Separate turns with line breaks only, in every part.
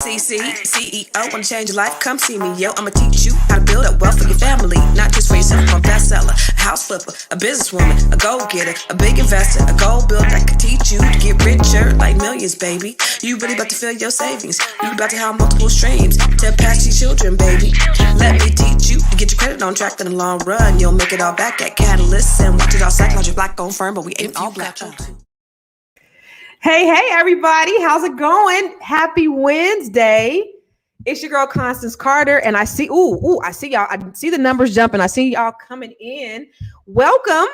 CEO, wanna change your life? Come see me, yo. I'ma teach you how to build up wealth for your family, not just for yourself. I'm a bestseller, a house flipper, a businesswoman, a go-getter, a big investor, a goal builder. I can teach you to get richer like millions, baby. You really about to fill your savings. You about to have multiple streams to pass your children, baby. Let me teach you to get your credit on track in the long run. You'll make it all back at Catalyst and watch it all psychology black-owned firm, but we ain't all black.
Hey, everybody. How's it going? Happy Wednesday. It's your girl, Constance Carter. And I see, I see y'all. I see the numbers jumping. I see y'all coming in. Welcome,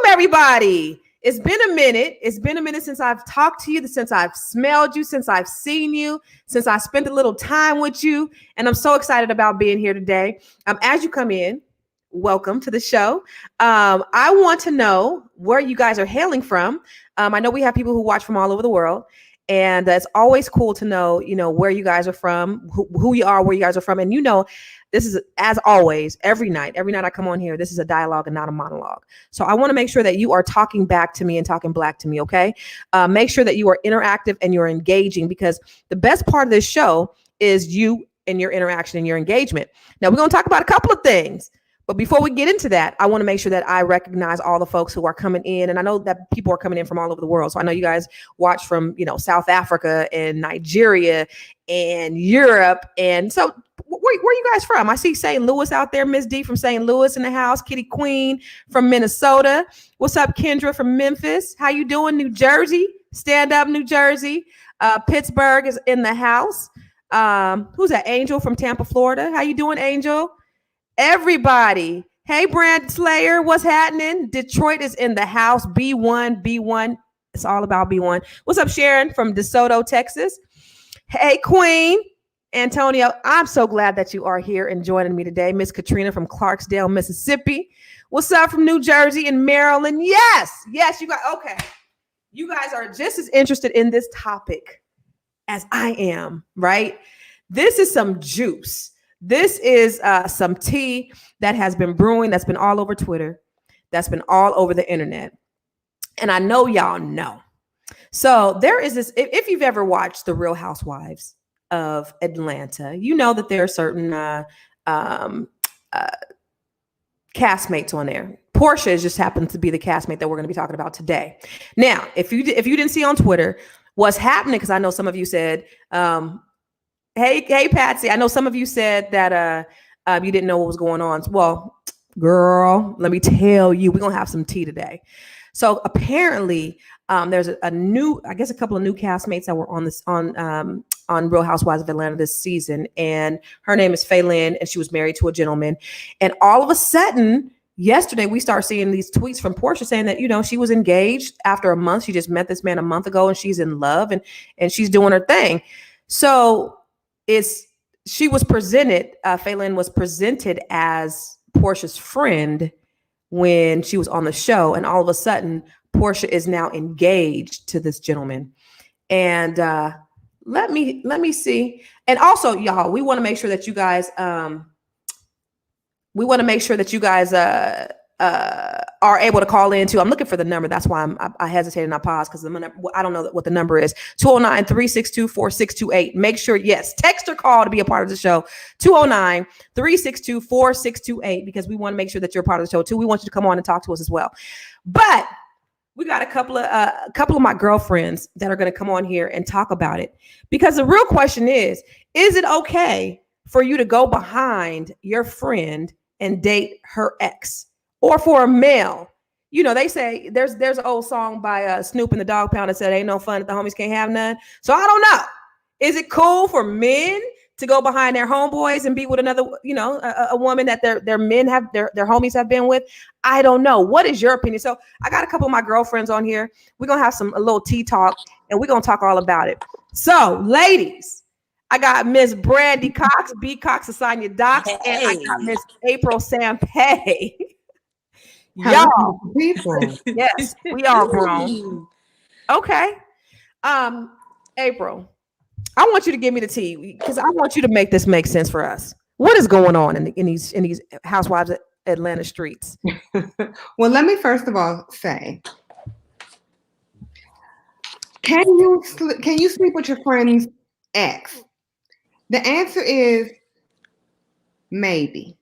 everybody. It's been a minute. It's been a minute since I've talked to you, since I've smelled you, since I've seen you, since I spent a little time with you. And I'm so excited about being here today. As you come in, welcome to the show. I want to know where you guys are hailing from. I know we have people who watch from all over the world, and it's always cool to know, where you guys are from, who you are, where you guys are from. And this is, as always, every night I come on here, this is a dialogue and not a monologue. So I want to make sure that you are talking back to me and talking black to me. Okay. Make sure that you are interactive and you're engaging, because the best part of this show is you and your interaction and your engagement. Now we're going to talk about a couple of things. But before we get into that, I want to make sure that I recognize all the folks who are coming in. And I know that people are coming in from all over the world. So I know you guys watch from, South Africa and Nigeria and Europe. And so where you guys from? I see St. Louis out there. Miss D from St. Louis in the house. Kitty Queen from Minnesota. What's up, Kendra from Memphis? How you doing? New Jersey. Stand up, New Jersey. Pittsburgh is in the house. Who's that? Angel from Tampa, Florida. How you doing, Angel? Everybody. Hey, Brand Slayer, what's happening? Detroit is in the house. B1. It's all about B1. What's up, Sharon from DeSoto, Texas? Hey, Queen. Antonio, I'm so glad that you are here and joining me today. Miss Katrina from Clarksdale, Mississippi. What's up from New Jersey and Maryland? Yes, you guys. Okay. You guys are just as interested in this topic as I am, right? This is some juice. This is some tea that has been brewing, that's been all over Twitter, that's been all over the internet. And I know y'all know. So there is this, if you've ever watched The Real Housewives of Atlanta, you know that there are certain castmates on there. Porsha just happens to be the castmate that we're going to be talking about today. Now, if you didn't see on Twitter what's happening, because I know some of you said, Hey, Patsy, I know some of you said that you didn't know what was going on. Well, girl, let me tell you, we're going to have some tea today. So apparently there's a couple of new castmates that were on Real Housewives of Atlanta this season. And her name is Faylin, and she was married to a gentleman. And all of a sudden, yesterday, we start seeing these tweets from Porsha saying that, she was engaged after a month. She just met this man a month ago and she's in love and she's doing her thing. So Faylin was presented as Porsha's friend when she was on the show. And all of a sudden, Porsha is now engaged to this gentleman. And let me see. And also, y'all, we want to make sure that you guys, are able to call in too. I'm looking for the number. That's why I hesitated and I paused, because I don't know what the number is. 209-362-4628. Make sure, yes, text or call to be a part of the show. 209-362-4628, because we want to make sure that you're a part of the show too. We want you to come on and talk to us as well. But we got a couple of my girlfriends that are going to come on here and talk about it, because the real question is it okay for you to go behind your friend and date her ex? Or for a male, they say there's an old song by Snoop and the Dogg Pound that said, "Ain't no fun if the homies can't have none." So I don't know. Is it cool for men to go behind their homeboys and be with another, a woman that their men have, their homies have been with? I don't know. What is your opinion? So I got a couple of my girlfriends on here. We're gonna have a little tea talk, and we're gonna talk all about it. So, ladies, I got Miss Brandy Cox, B Cox, Asanya Docs, and I got Miss April Sampay. Y'all,
people.
Yes, we all grown. Okay. April, I want you to give me the tea, because I want you to make this make sense for us. What is going on in these Housewives of Atlanta streets?
Well, let me first of all say, can you sleep with your friend's ex? The answer is maybe.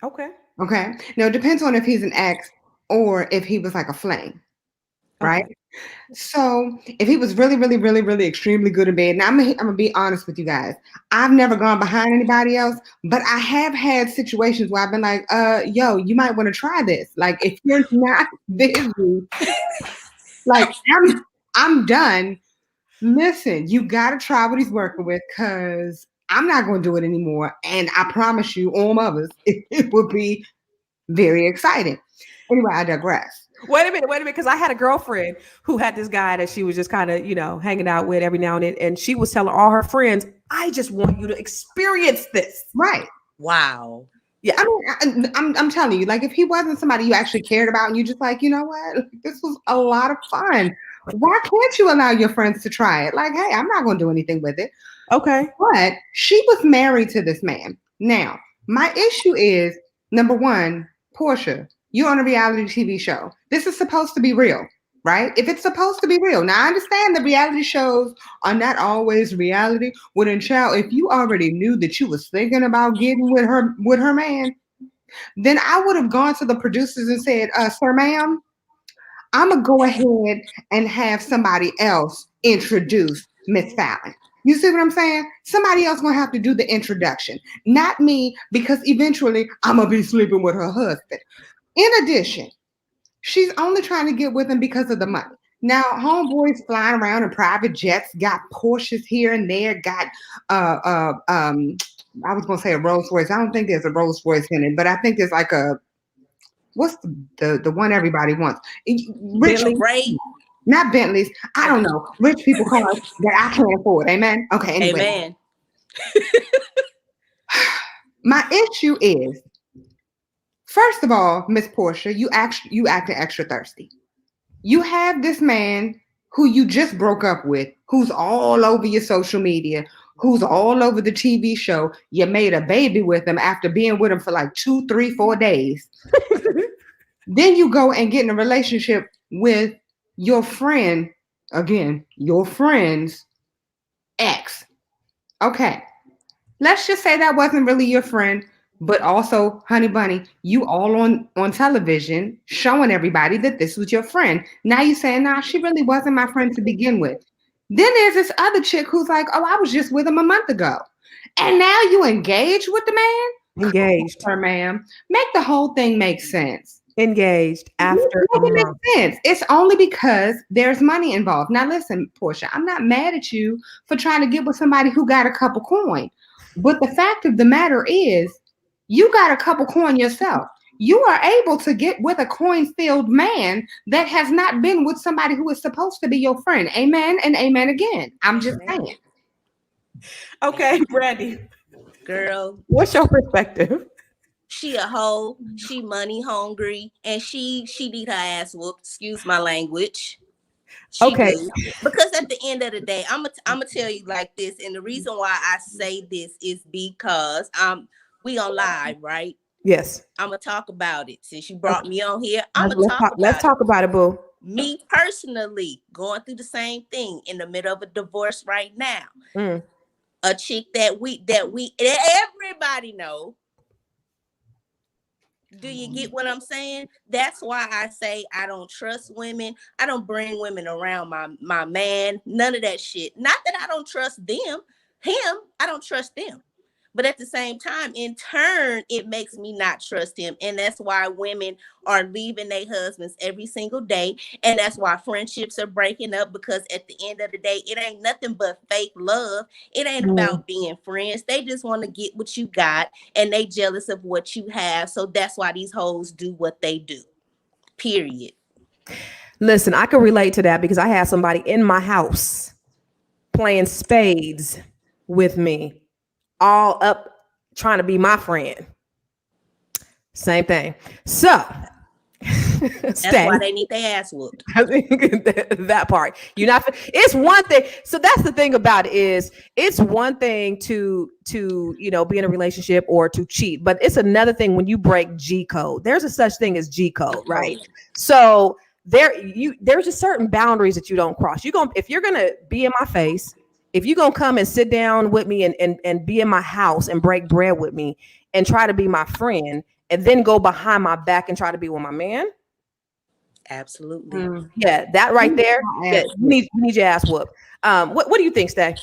Okay.
Okay. Now it depends on if he's an ex or if he was like a flame, right?
Okay.
So if he was really, really, really, really extremely good in bed, now I'm gonna be honest with you guys. I've never gone behind anybody else, but I have had situations where I've been like, yo, you might want to try this. Like if you're not busy, like I'm done. Listen, you gotta try what he's working with because I'm not gonna do it anymore. And I promise you, all mothers, it will be very exciting. Anyway, I digress.
Wait a minute, because I had a girlfriend who had this guy that she was just kind of, hanging out with every now and then, and she was telling all her friends, "I just want you to experience this."
Right.
Wow.
Yeah.
I mean, I'm telling you, like, if he wasn't somebody you actually cared about, and you just like, you know what, this was a lot of fun. Why can't you allow your friends to try it? Like, hey, I'm not going to do anything with it.
Okay.
But she was married to this man. Now, my issue is number one, Porsha, you're on a reality TV show. This is supposed to be real, right? If it's supposed to be real. Now, I understand the reality shows are not always reality. Well, then, child, if you already knew that you was thinking about getting with her man, then I would have gone to the producers and said, sir, ma'am, I'm going to go ahead and have somebody else introduce Miss Fallon. You see what I'm saying? Somebody else going to have to do the introduction, not me, because eventually I'm going to be sleeping with her husband. In addition, she's only trying to get with him because of the money. Now, homeboys flying around in private jets, got Porsches here and there, got I was gonna say a Rolls Royce. I don't think there's a Rolls Royce in it, but I think there's like a what's the one everybody wants? Rich,
Bentley.
not Bentleys. I don't know. Rich people cars that I can't afford. Amen. Okay. Anyway.
Amen.
My issue is, first of all, Miss Porsha, you acting extra thirsty. You have this man who you just broke up with, who's all over your social media, who's all over the TV show. You made a baby with him after being with him for like 2, 3, 4 days. Then you go and get in a relationship with your friend, again, your friend's ex. Okay. Let's just say that wasn't really your friend, but also, honey bunny, you all on television showing everybody that this was your friend. Now you're saying, nah, she really wasn't my friend to begin with. Then there's this other chick who's like, oh, I was just with him a month ago. And now you engaged with the man?
Engaged.
Her, ma'am. Make the whole thing make sense.
Engaged after a month.
It makes sense. It's only because there's money involved. Now listen, Porsha, I'm not mad at you for trying to get with somebody who got a couple coin. But the fact of the matter is, you got a couple coin yourself. You are able to get with a coin-filled man that has not been with somebody who is supposed to be your friend. Amen and amen again. I'm just saying.
Okay, Brandy.
Girl.
What's your perspective?
She a hoe, she money hungry, and she need her ass whooped. Excuse my language.
Okay.
Because at the end of the day, I'm gonna tell you like this, and the reason why I say this is because we on live, right?
Yes.
I'm gonna talk about it since you brought me on here.
Let's talk about it, boo.
Me personally, going through the same thing in the middle of a divorce right now. A chick that everybody know. Do you get what I'm saying? That's why I say I don't trust women. I don't bring women around my man. None of that shit. Not that I don't trust them. I don't trust them. But at the same time, in turn, it makes me not trust him. And that's why women are leaving their husbands every single day. And that's why friendships are breaking up, because at the end of the day, it ain't nothing but fake love. It ain't about being friends. They just want to get what you got, and they jealous of what you have. So that's why these hoes do what they do. Period.
Listen, I can relate to that because I had somebody in my house playing spades with me, all up trying to be my friend. Same thing. So
that's why they need their ass whooped.
That part. You're not. It's one thing. So that's the thing about it is, it's one thing to be in a relationship or to cheat, but it's another thing when you break G code. There's a such thing as G code, right? So there's just certain boundaries that you don't cross. If you're gonna be in my face if you're gonna come and sit down with me and be in my house and break bread with me and try to be my friend and then go behind my back and try to be with my man,
Absolutely.
yeah, that right there, yeah, you need your ass whooped. What do you think, Stay?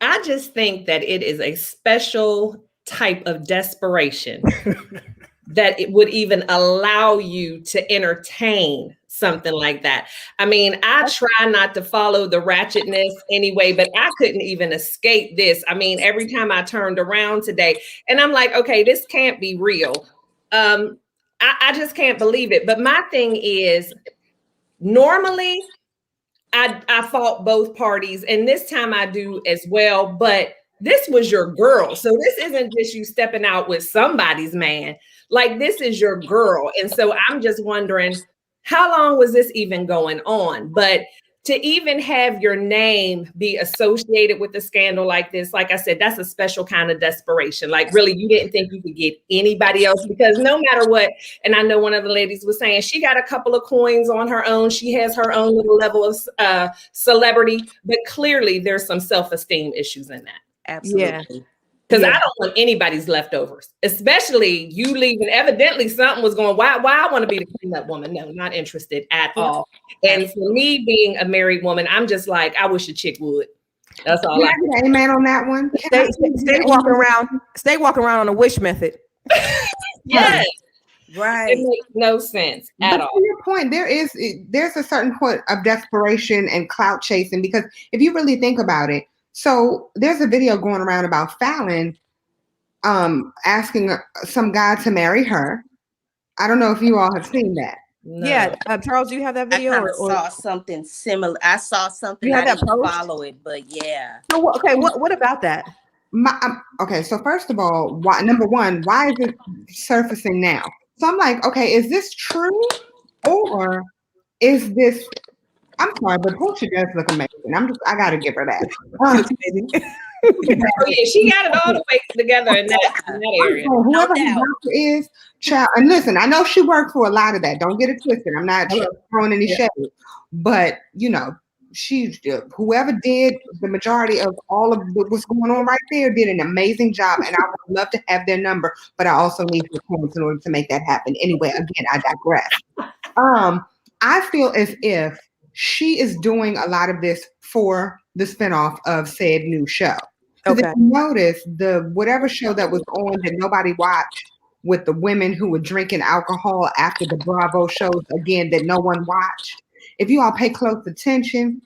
I just think that it is a special type of desperation that it would even allow you to entertain something like that. I mean, I try not to follow the ratchetness anyway, but I couldn't even escape this. I mean, every time I turned around today, and I'm like, okay, this can't be real. I just can't believe it. But my thing is, normally, I fought both parties, and this time I do as well. But this was your girl. So this isn't just you stepping out with somebody's man. Like, this is your girl. And so I'm just wondering, how long was this even going on? But to even have your name be associated with a scandal like this, like I said, that's a special kind of desperation. Like, really, you didn't think you could get anybody else, because no matter what, and I know one of the ladies was saying she got a couple of coins on her own. She has her own little level of celebrity, but clearly there's some self-esteem issues in that.
Absolutely.
Because I don't want anybody's leftovers, especially you leaving. Evidently, something was going, why I want to be the cleanup woman? No, not interested at all. And for me, being a married woman, I'm just like, I wish a chick would. That's all.
Can I get an amen on that one?
Stay walking around on a wish method.
Yes.
Right.
It makes no sense at all.
To your point, there's a certain point of desperation and clout chasing, because if you really think about it, so there's a video going around about Fallon asking some guy to marry her. I don't know if you all have seen that.
No.
Yeah, Charles, do you have that video?
I saw something similar. I saw something. I didn't follow it, but yeah.
So, okay, what about that?
Okay, so first of all, number one, why is it surfacing now? So I'm like, okay, is this true, or is this? I'm sorry, but Porsha does look amazing. I gotta give her that.
Oh, yeah, she got it all the way together in that area.
Whoever the doctor is, child, and listen, I know she worked for a lot of that. Don't get it twisted. I'm not throwing any shade, but she, whoever did the majority of all of what's going on right there, did an amazing job, and I would love to have their number, but I also need the points in order to make that happen. Anyway, again, I digress. I feel as if she is doing a lot of this for the spinoff of said new show. Because if you notice, the whatever show that was on that nobody watched with the women who were drinking alcohol after the Bravo shows, again, that no one watched, if you all pay close attention,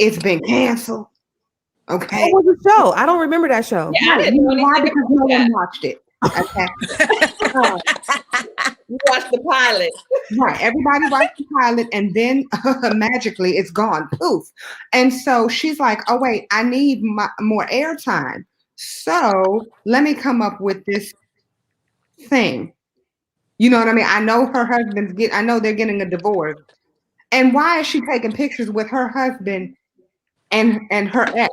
it's been canceled. Okay.
What was the show? I don't remember that show.
Yeah, I didn't know anything
because no one watched it. Okay.
You watched the pilot.
Right. Everybody watched the pilot, and then magically it's gone. Poof. And so she's like, oh, wait, I need more airtime. So let me come up with this thing. You know what I mean? I know her husband's I know they're getting a divorce. And why is she taking pictures with her husband and her ex?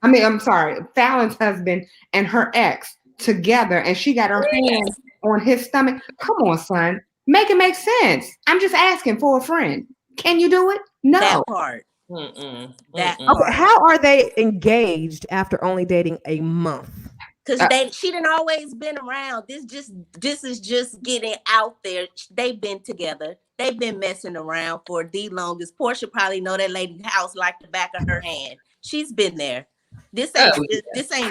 I mean, I'm sorry, Fallon's husband and her ex together, and she got her hand on his stomach. Come on, son. Make it make sense. I'm just asking for a friend. Can you do it? No.
That part.
That part. Okay, how are they engaged after only dating a month?
Because she didn't always been around. This is just getting out there. They've been together. They've been messing around for the longest. Porsha probably know that lady's house like the back of her hand. She's been there. This ain't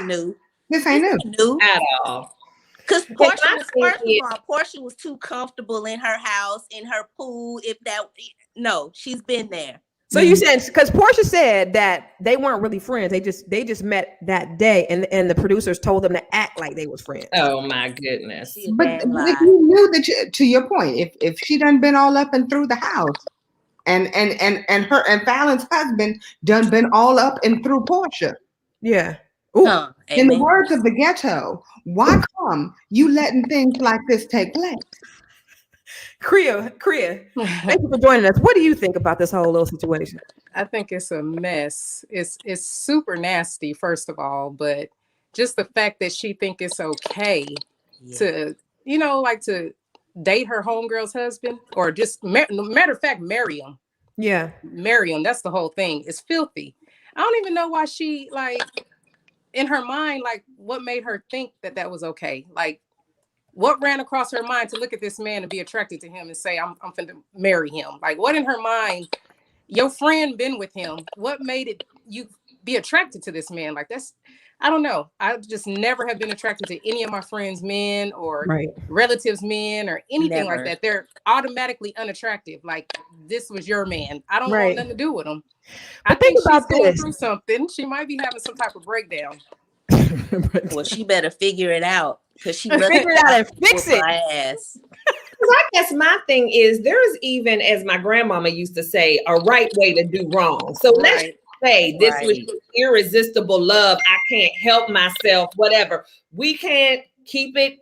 new.
This ain't
new
at all.
Because Porsha was too comfortable in her house, in her pool. She's been there.
So you said, because Porsha said that they weren't really friends. They just met that day, and the producers told them to act like they was friends.
Oh my goodness!
But if you knew that, to your point, if she done been all up and through the house, and her and Fallon's husband done been all up and through Porsha,
yeah.
In the words of the ghetto, why come you letting things like this take place?
Kriya, thank you for joining us. What do you think about this whole little situation?
I think it's a mess. It's super nasty, first of all, but just the fact that she think it's okay to, to date her homegirl's husband, or just matter of fact, marry him.
Yeah.
Marry him. That's the whole thing. It's filthy. I don't even know why she, like, in her mind, like, what made her think that that was okay? Like, what ran across her mind to look at this man and be attracted to him and say, I'm finna marry him? Like, what in her mind? Your friend been with him. What made it you be attracted to this man? Like, that's, I don't know. I just never have been attracted to any of my friends' men or
Right.
relatives' men or anything like
Never.
that. They're automatically unattractive. Like, this was your man. I don't
Right.
want nothing to do with him.
But
I think
think about
she's going
this.
through something. She might be having some type of breakdown.
Well, she better figure it out because she
Figure it out and fix it.
my ass.
I guess my thing is there's even, as my grandmama used to say, a right way to do wrong. So let's
Right.
say this was
Right.
irresistible love. I can't help myself, whatever. We can't keep it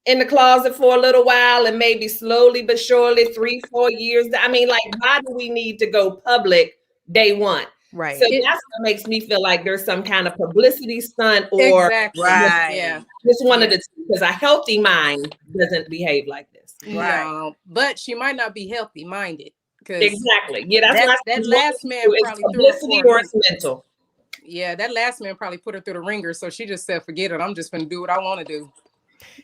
in the closet for a little while and maybe slowly but surely 3-4 years. I mean, like, why do we need to go public day one?
Right.
So that's what makes me feel like there's some kind of publicity stunt or
Exactly.
Right.
Yeah.
just one of
Yeah.
the two, because a healthy mind doesn't behave like this.
Right.
No, but she might not be healthy minded. Because
Exactly. Yeah, that's what I
that
said.
last man
It's
probably threw her
publicity
for a
or
loop.
it's mental.
Yeah, that last man probably put her through the ringer. So she just said, forget it. I'm just gonna do what I want to do.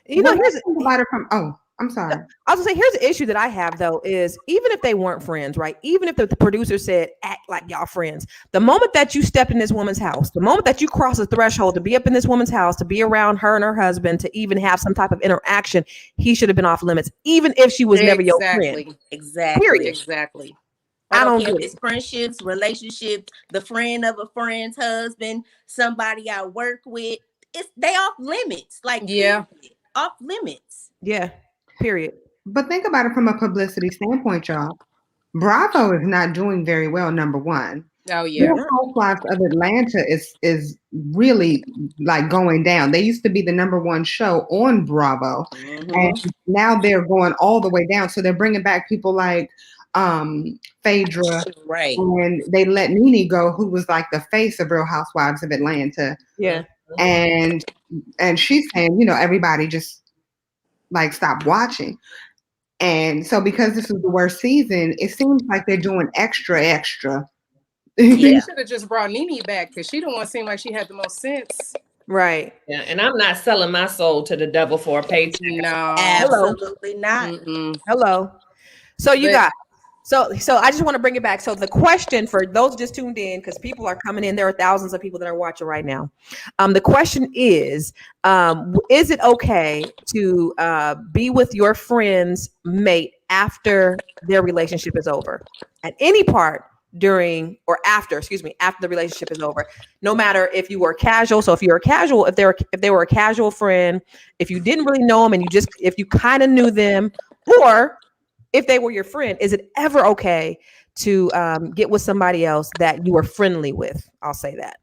You know,
Well,
here's
let's think about it from. Oh, I'm sorry.
I was gonna say, here's the issue that I have though, is even if they weren't friends, right? Even if the producer said act like y'all friends, the moment that you stepped in this woman's house, the moment that you cross the threshold to be up in this woman's house, to be around her and her husband, to even have some type of interaction, he should have been off limits, even if she was never your friend.
Exactly.
Period.
Exactly.
I don't
care
get
if it's friendships, relationships, the friend of a friend's husband, somebody I work with. They off limits. Like,
Yeah.
period. Off limits.
Yeah. Period.
But think about it from a publicity standpoint, y'all. Bravo is not doing very well. Number one.
Oh yeah.
Real Housewives of Atlanta is really like going down. They used to be the number one show on Bravo, and now they're going all the way down. So they're bringing back people like Phaedra,
Right?
And they let Nene go, who was like the face of Real Housewives of Atlanta.
Yeah.
And she's saying, everybody just like stop watching. And so because this is the worst season, it seems like they're doing extra.
They should have just brought Nene back because she don't want to seem like she had the most sense.
Right.
Yeah, and I'm not selling my soul to the devil for a paycheck.
No.
Absolutely not.
Hello. So So I just want to bring it back. So the question for those just tuned in, because people are coming in, there are thousands of people that are watching right now. The question is it okay to be with your friend's mate after their relationship is over? At any part during or after the relationship is over, no matter if you were casual. So if you're a casual, if they were a casual friend, if you didn't really know them and if you kind of knew them, or if they were your friend, is it ever okay to get with somebody else that you were friendly with? I'll say that.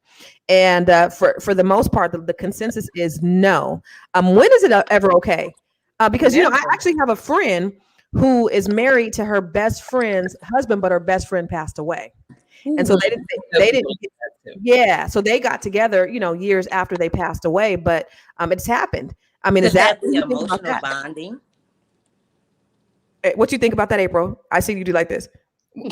And for the most part, the consensus is no. When is it ever okay? Because, I actually have a friend who is married to her best friend's husband, but her best friend passed away. And so they didn't. Yeah. So they got together, years after they passed away, but it's happened. I mean, is that
emotional bonding?
What you think about that, April? I see you do like this.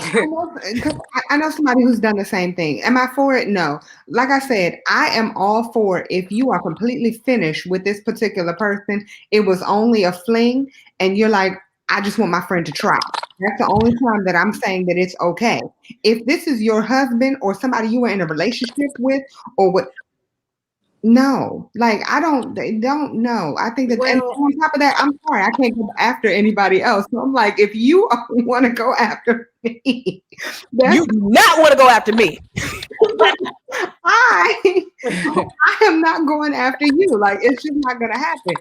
I know somebody who's done the same thing. Am I for it? No. Like I said, I am all for it if you are completely finished with this particular person. It was only a fling, and you're like, I just want my friend to try. That's the only time that I'm saying that it's okay. If this is your husband or somebody you were in a relationship with, or what? No, like they don't know. I think that, and on top of that, I'm sorry, I can't go after anybody else. So I'm like, if you want to go after me,
you do not want to go after me.
I am not going after you. Like, it's just not gonna happen.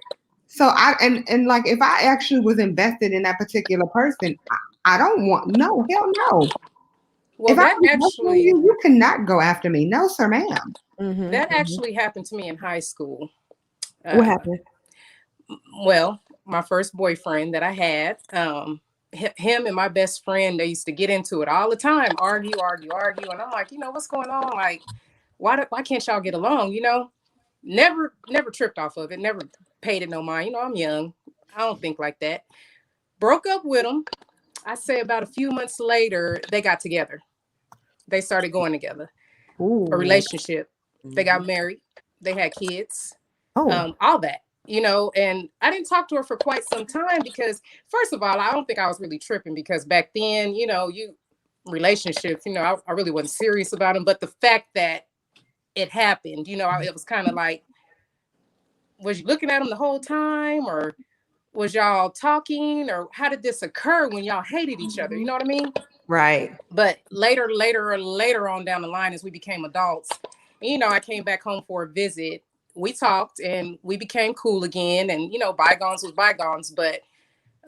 So and like, if I actually was invested in that particular person, I don't want, no, hell no.
Well,
if
that
actually you cannot go after me. No, sir, ma'am.
That actually happened to me in high school.
What happened?
Well, my first boyfriend that I had, him and my best friend, they used to get into it all the time, argue. And I'm like, what's going on? Like, why can't y'all get along? Never tripped off of it. Never paid it no mind. I'm young. I don't think like that. Broke up with him. I say about a few months later, they got together. They started going together. a relationship. They got married. They had kids. All that, you know, and I didn't talk to her for quite some time because, first of all, I don't think I was really tripping because back then, you know, relationships, you know, I really wasn't serious about them. But the fact that it happened, you know, it was kind of like, was you looking at them the whole time, or was y'all talking, or how did this occur when y'all hated each other? You know what I mean?
Right.
But later on down the line, as we became adults, you know, I came back home for a visit. We talked and we became cool again, and you know, bygones was bygones. But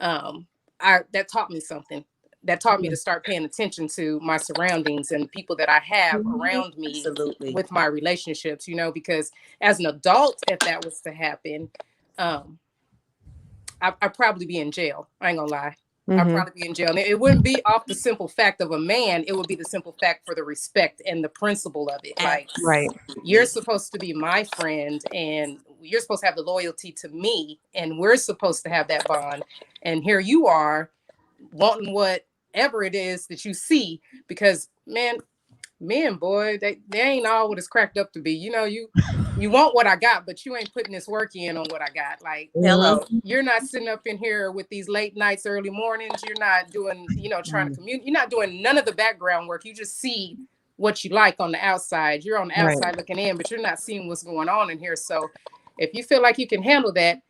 that taught me something. That taught me to start paying attention to my surroundings and the people that I have around me with my relationships. You know, because as an adult, if that was to happen, I'd probably be in jail. I ain't gonna lie. I'd probably be in jail. And it wouldn't be off the simple fact of a man. It would be the simple fact for the respect and the principle of it. Like, you're supposed to be my friend and you're supposed to have the loyalty to me and we're supposed to have that bond. And here you are wanting whatever it is that you see, because men, boy, they ain't all what it's cracked up to be. You know, you want what I got, but you ain't putting this work in on what I got. Like, hello, you're not sitting up in here with these late nights, early mornings. You're not doing, you know, trying to communicate. You're not doing none of the background work. You just see what you like on the outside. You're on the outside looking in, but you're not seeing what's going on in here. So if you feel like you can handle that,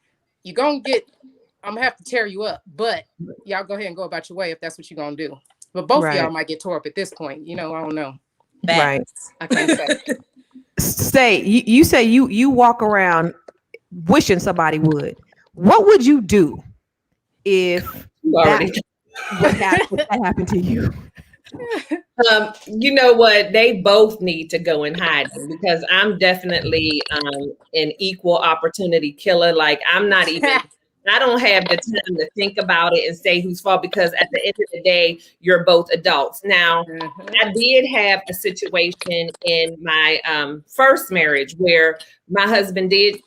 I'm going to have to tear you up. But y'all go ahead and go about your way if that's what you're going to do. But both of y'all might get tore up at this point. You know, I don't know.
Right.
I can't say.
You say you walk around wishing somebody would. What would you do if that happened to you?
You know what? They both need to go in hiding because I'm definitely an equal opportunity killer. Like, I'm not even. I don't have the time to think about it and say whose fault, because at the end of the day, you're both adults. Now, I did have a situation in my first marriage where my husband did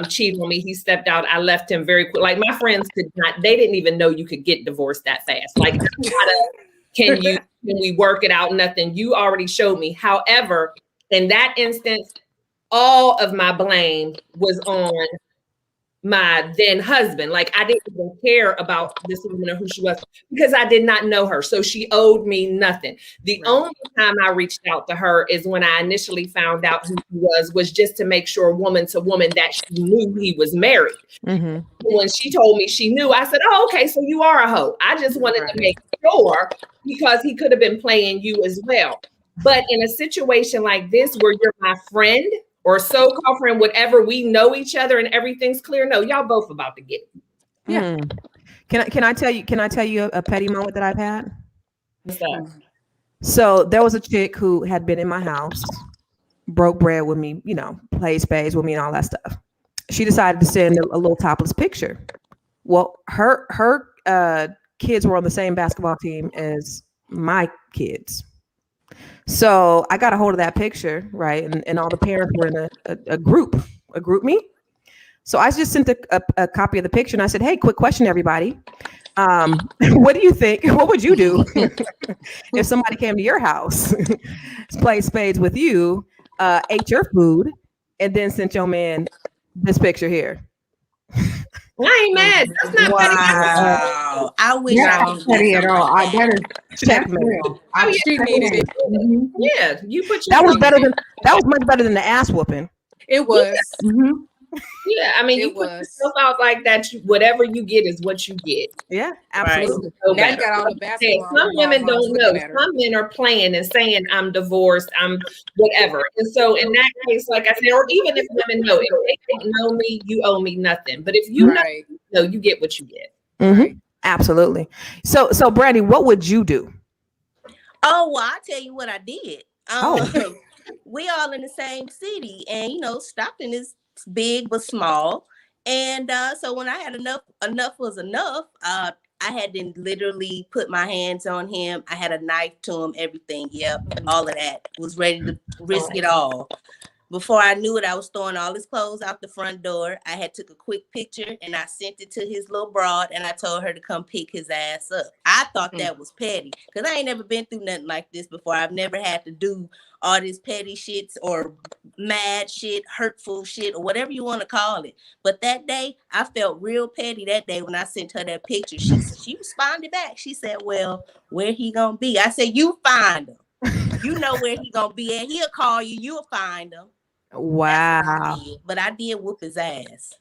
cheat on me. He stepped out. I left him very quick. Like, my friends they didn't even know you could get divorced that fast. Like, can we work it out? Nothing. You already showed me. However, in that instance, all of my blame was on my then husband. Like, I didn't even care about this woman or who she was because I did not know her. So she owed me nothing. The only time I reached out to her is when I initially found out who he was just to make sure, woman to woman, that she knew he was married. When she told me she knew, I said, oh, okay, so you are a hoe. I just wanted to make sure, because he could have been playing you as well. But in a situation like this, where you're my friend, or so-called friend, whatever, we know each other and everything's clear. No, y'all both about to get it.
Yeah. Can I tell you a petty moment that I've had?
What's that?
So there was a chick who had been in my house, broke bread with me, you know, played spades with me and all that stuff. She decided to send a little topless picture. Well, her kids were on the same basketball team as my kids. So I got a hold of that picture, right? And all the parents were in a group me. So I just sent a copy of the picture and I said, hey, quick question, everybody. What do you think? What would you do if somebody came to your house, played spades with you, ate your food, and then sent your man this picture here?
I ain't mad. That's not
wow. I wish I was
petty at all. I better check real.
She needed it.
Yeah, you put
that was much better than the ass whooping.
It was.
Yeah, I mean, you put yourself out like that. Whatever you get is what you get.
Yeah, absolutely.
Right.
Now you got all the basketball.
Some women don't know. Some men are playing and saying, I'm divorced, I'm whatever. And so in that case, like I said, or even if women know, if they don't know me, you owe me nothing. But if you know, you get what you get.
Mm-hmm. Absolutely. So Brandy, what would you do?
Oh, well, I'll tell you what I did. We all in the same city, and you know, Stockton is big but small. And so when I had enough was enough, I had to literally put my hands on him. I had a knife to him, everything. Yep, all of that. Was ready to risk it all. Before I knew it, I was throwing all his clothes out the front door. I had took a quick picture and I sent it to his little broad and I told her to come pick his ass up. I thought that was petty because I ain't never been through nothing like this before. I've never had to do all this petty shits or mad shit, hurtful shit, or whatever you want to call it. But that day, I felt real petty that day when I sent her that picture. She responded back. She said, well, where he gonna be? I said, you find him. You know where he gonna be at. He'll call you. You'll find him.
Wow.
But I did whoop his ass.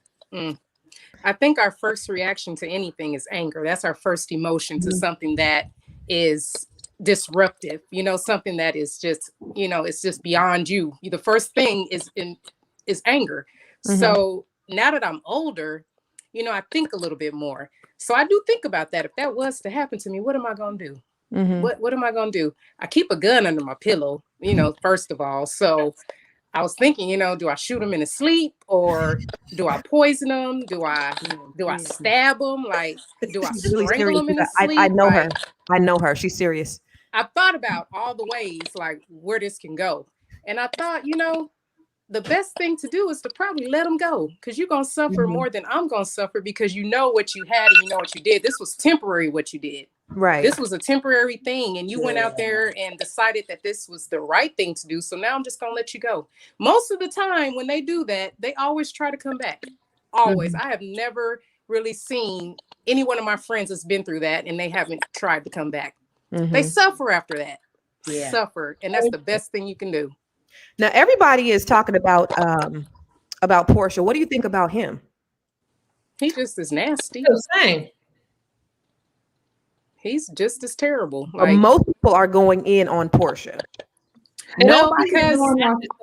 I think our first reaction to anything is anger. That's our first emotion to something that is disruptive, something that is just, it's just beyond you. The first thing is anger. So now that I'm older, I think a little bit more. So I do think about that. If that was to happen to me, what am I going to do? What am I going to do? I keep a gun under my pillow, first of all. So I was thinking, do I shoot him in his sleep or do I poison him? Do I stab him? Like, do I strangle him in his sleep?
I know her. I know her. She's serious.
I thought about all the ways, like, where this can go. And I thought, the best thing to do is to probably let him go because you're going to suffer more than I'm going to suffer because you know what you had and you know what you did. This was temporary what you did.
Right.
This was a temporary thing and you went out there and decided that this was the right thing to do. So now I'm just going to let you go. Most of the time when they do that, they always try to come back. Always. I have never really seen any one of my friends that's been through that and they haven't tried to come back. They suffer after that. Suffer. And that's the best thing you can do.
Now, everybody is talking about Porsha. What do you think about him?
He just is nasty.
Same.
He's just as terrible.
Most people are going in on Porsha.
No, because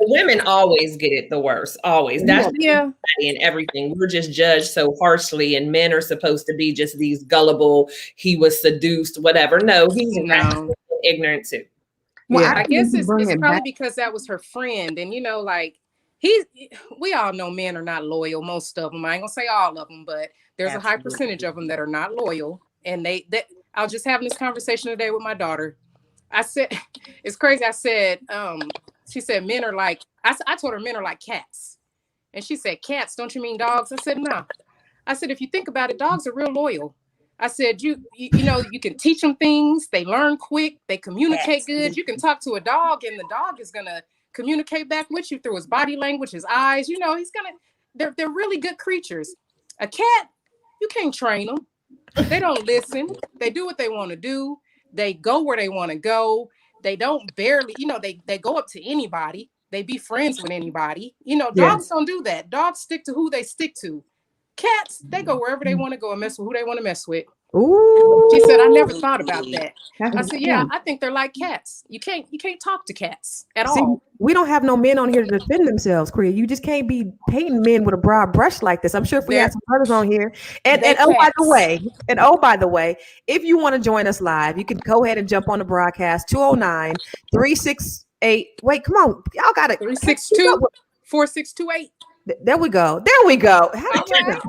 women always get it the worst. Always. That's in everything. We're just judged so harshly, and men are supposed to be just these gullible. He was seduced, whatever. No, he's ignorant too.
Well, I guess it's probably because that was her friend, and we all know men are not loyal. Most of them. I ain't gonna say all of them, but there's a high percentage of them that are not loyal, and I was just having this conversation today with my daughter. I said, it's crazy. I said, she said, men are like, I told her men are like cats. And she said, cats, don't you mean dogs? I said, no. I said, if you think about it, dogs are real loyal. I said, you can teach them things. They learn quick. They communicate good. You can talk to a dog and the dog is going to communicate back with you through his body language, his eyes. They're really good creatures. A cat, you can't train them. They don't listen. They do what they want to do. They go where they want to go. They don't barely, they go up to anybody. They be friends with anybody. Dogs don't do that. Dogs stick to who they stick to. Cats, they go wherever they want to go and mess with who they want to mess with.
Ooh.
She said, I never thought about that. I said, yeah, I think they're like cats. You can't talk to cats at all.
We don't have no men on here to defend themselves, Kriya. You just can't be painting men with a broad brush like this. I'm sure if we had some brothers on here. And oh, by the way, if you want to join us live, you can go ahead and jump on the broadcast, 209-368. Wait, come on. Y'all got it.
362-4628.
There we go. How did it turn out?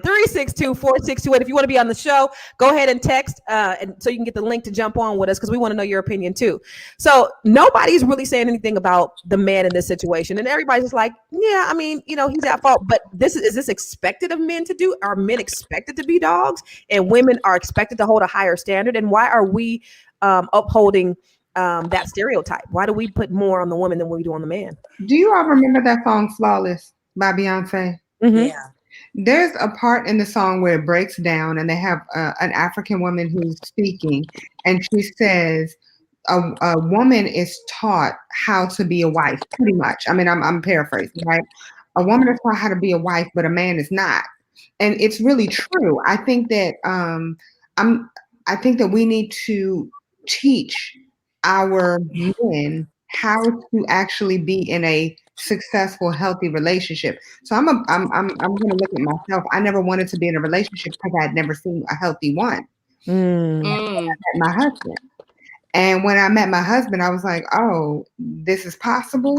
209-362-4628. If you want to be on the show, go ahead and text and so you can get the link to jump on with us because we want to know your opinion too. So nobody's really saying anything about the man in this situation. And everybody's just like, yeah, I mean, he's at fault. But is this expected of men to do? Are men expected to be dogs and women are expected to hold a higher standard? And why are we upholding that stereotype? Why do we put more on the woman than we do on the man?
Do you all remember that song Flawless by Beyonce?
Yeah.
There's a part in the song where it breaks down and they have an African woman who's speaking and she says a woman is taught how to be a wife, pretty much. I mean, I'm paraphrasing, right? A woman is taught how to be a wife, but a man is not. And it's really true. I think that I think that we need to teach our men how to actually be in a successful, healthy relationship. So I'm going to look at myself. I never wanted to be in a relationship because I had never seen a healthy one. I met my husband, and when I met my husband, I was like, "Oh, this is possible."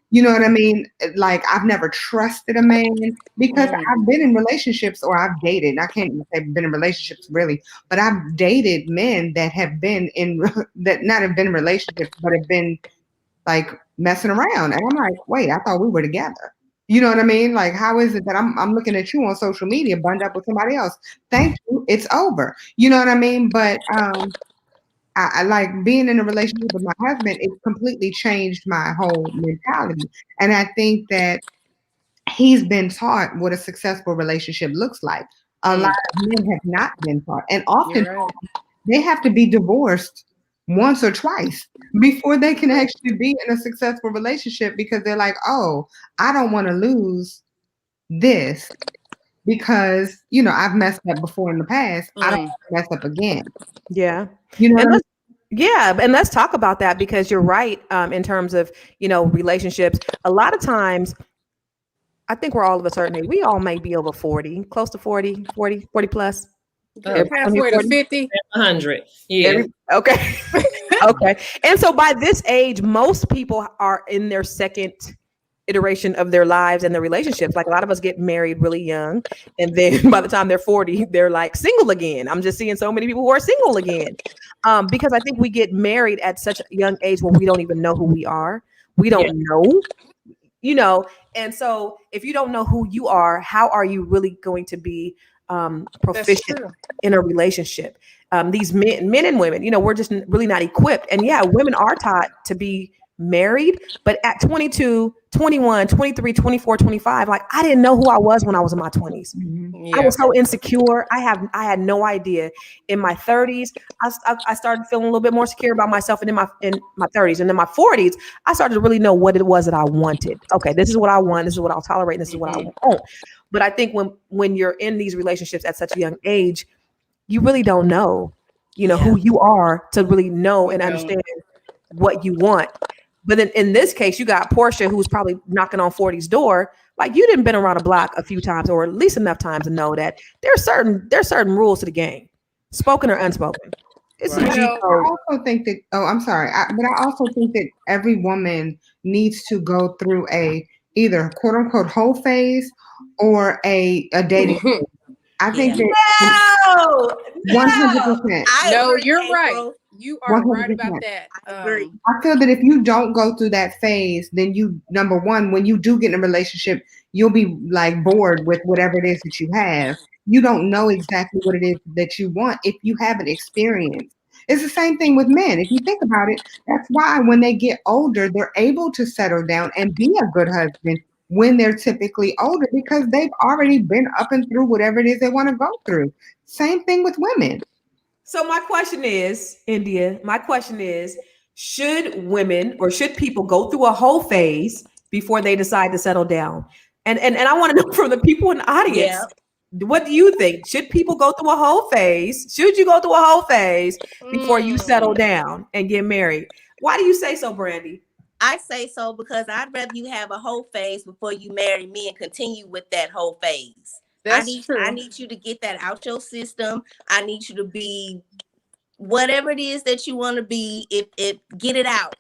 You know what I mean? Like I've never trusted a man because I've been in relationships or I've dated. I can't even say I've been in relationships really, but I've dated men that have been in that not have been in relationships, but have been like messing around. And I'm like, wait, I thought we were together. You know what I mean? Like, how is it that I'm looking at you on social media, bunned up with somebody else? Thank you. It's over. You know what I mean? But I like being in a relationship with my husband. It completely changed my whole mentality. And I think that he's been taught what a successful relationship looks like. A lot of men have not been taught. And often they have to be divorced once or twice before they can actually be in a successful relationship, because they're like, oh, I don't want to lose this because, you know, I've messed up before in the past. I don't want to mess up again.
Yeah.
You know,
And and let's talk about that, because you're right, in terms of, you know, relationships. A lot of times, I think we're all of a certain age. We all may be over 40, close to 40 plus.
Halfway to 50.
100. Yeah.
Okay. Okay. And so by this age, most people are in their second iteration of their lives and their relationships. Like, a lot of us get married really young, and then by the time they're 40, they're like single again. I'm just seeing so many people who are single again, because I think we get married at such a young age where we don't even know who we are. We don't know, you know. And so if you don't know who you are, how are you really going to be proficient in a relationship? These men and women, you know, we're just really not equipped. And yeah, women are taught to be married, but at 22, 21, 23, 24, 25, like, I didn't know who I was when I was in my 20s. I was so insecure. I had no idea. In my 30s, I started feeling a little bit more secure about myself, and in my 30s, and in my 40s, I started to really know what it was that I wanted. Okay, this is what I want. This is what I'll tolerate. And this is what I won't. But I think when you're in these relationships at such a young age, you really don't know, you know, who you are to really know and understand what you want. But then in this case, you got Porsha, who's probably knocking on 40's door. Like, you didn't been around a block a few times, or at least enough times to know that there's certain rules to the game, spoken or unspoken. It's
I also think that, I'm sorry, but I also think that every woman needs to go through a either quote unquote whole phase or a dating phase. I think that 100%.
No, you're right. You are 100%. Right about that.
I feel that if you don't go through that phase, then you, number one, when you do get in a relationship, you'll be like bored with whatever it is that you have. You don't know exactly what it is that you want if you haven't experienced. It's the same thing with men. If you think about it, that's why when they get older, they're able to settle down and be a good husband when they're typically older, because they've already been up and through whatever it is they want to go through. Same thing with women.
So my question is, India, should women or should people go through a whole phase before they decide to settle down? And I want to know from the people in the audience, what do you think? Should people go through a whole phase? Should you go through a whole phase before you settle down and get married? Why do you say so, Brandy?
I say so because I'd rather you have a whole phase before you marry me and continue with that whole phase. I need you to get that out your system. I need you to be whatever it is that you want to be. If get it out.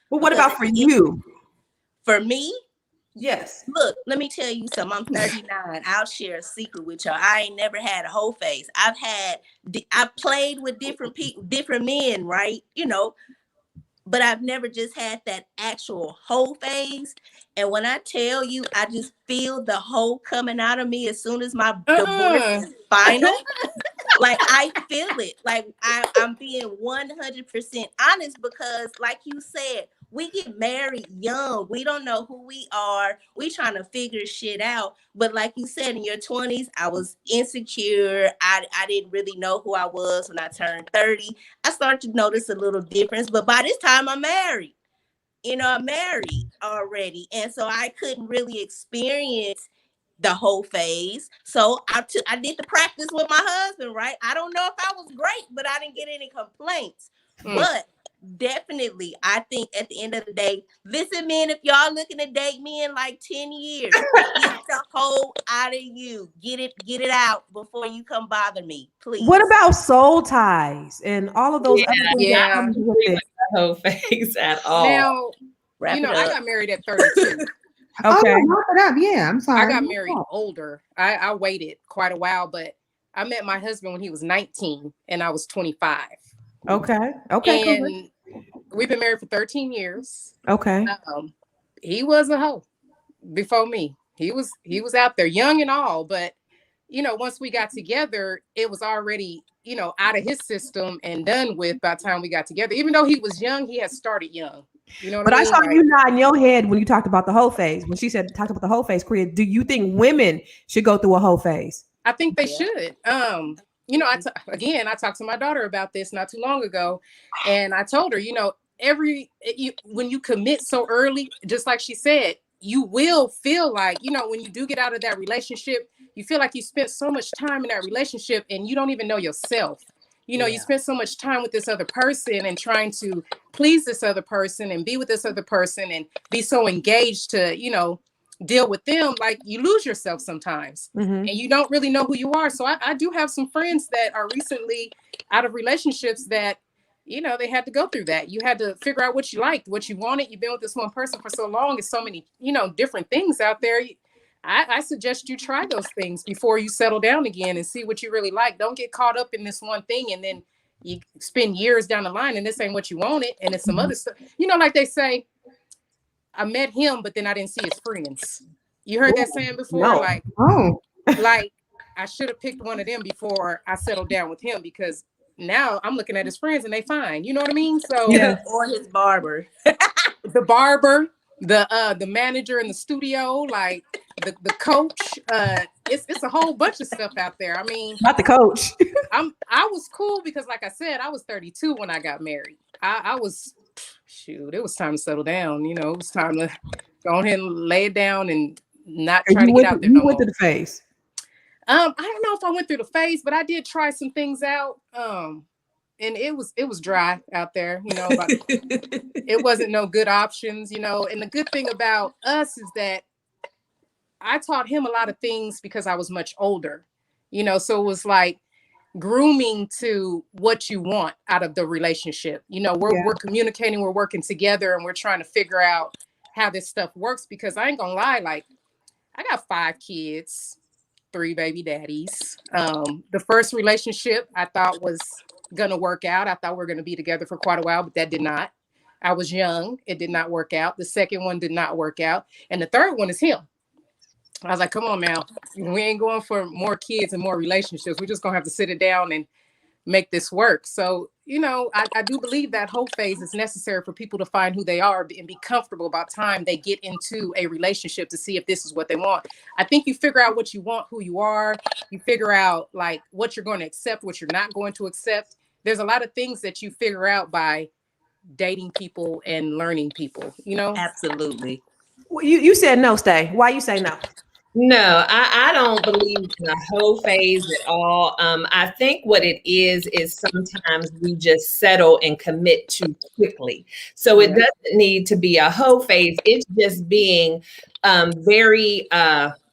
But what about for you?
For me?
Yes.
Look, let me tell you something. I'm 39. I'll share a secret with y'all. I ain't never had a whole phase. I've played with different people, different men, right? You know, but I've never just had that actual whole phase. And when I tell you, I just feel the whole coming out of me as soon as my divorce is final. Like, I feel it. Like, I'm being 100% honest, because like you said, we get married young. We don't know who we are. We trying to figure shit out. But like you said, in your 20s, I was insecure. I didn't really know who I was. When I turned 30, I started to notice a little difference. But by this time, I'm married. You know, I'm married already. And so I couldn't really experience the whole phase. So I did the practice with my husband, right? I don't know if I was great, but I didn't get any complaints. But definitely, I think at the end of the day, listen, men, if y'all looking to date me in like 10 years, get the whole out of you. Get it out before you come bother me, please.
What about soul ties and all of those other things?
Yeah, the whole phase at all.
Now, I got married at 32.
Okay.
Yeah, I'm sorry.
I got married older. I waited quite a while, but I met my husband when he was 19 and I was 25.
Okay. Okay.
And we've been married for 13 years.
Okay.
He was a hoe before me. He was out there young and all, but once we got together, it was already, out of his system and done with by the time we got together. Even though he was young, he had started young. You know what I mean?
I saw you nod in your head when you talked about the whole phase. When she talked about the whole phase, Korea, do you think women should go through a whole phase?
I think they should. I talked to my daughter about this not too long ago, and I told her, when you commit so early, just like she said, you will feel like, when you do get out of that relationship, you feel like you spent so much time in that relationship and you don't even know yourself. You spent so much time with this other person and trying to please this other person and be with this other person and be so engaged to, deal with them, like you lose yourself sometimes and you don't really know who you are. So I do have some friends that are recently out of relationships that, they had to go through that. You had to figure out what you liked, what you wanted. You've been with this one person for so long. There's so many, different things out there. I suggest you try those things before you settle down again and see what you really like. Don't get caught up in this one thing and then you spend years down the line and this ain't what you wanted. And it's some other stuff, like they say, I met him, but then I didn't see his friends. You heard that saying before?
No.
Like I should have picked one of them before I settled down with him, because now I'm looking at his friends and they fine. You know what I mean? So
or his barber.
The barber, the manager in the studio, like the coach. It's a whole bunch of stuff out there. I mean,
not the coach.
I was cool because, like I said, I was 32 when I got married. I was, it was time to settle down. It was time to go ahead and lay it down and not try to get out there.
You went through the phase.
I don't know if I went through the phase, but I did try some things out. And it was dry out there, like, it wasn't no good options, and the good thing about us is that I taught him a lot of things because I was much older, so it was like grooming to what you want out of the relationship. We're communicating, we're working together, and we're trying to figure out how this stuff works, because I ain't gonna lie, like I got 5 kids, 3 baby daddies. The first relationship I thought was gonna work out. I thought we were gonna be together for quite a while, but that did not. I was young. It did not work out. The second one did not work out. And the third one is him. I was like, come on, man. We ain't going for more kids and more relationships. We're just gonna have to sit it down and make this work. So, I do believe that whole phase is necessary for people to find who they are and be comfortable about time they get into a relationship to see if this is what they want. I think you figure out what you want, who you are. You figure out like what you're going to accept, what you're not going to accept. There's a lot of things that you figure out by dating people and learning people,
Absolutely.
Well, you said no, Stay. Why you say no?
No, I don't believe in a whole phase at all. I think what it is sometimes we just settle and commit too quickly. So it doesn't need to be a whole phase. It's just being very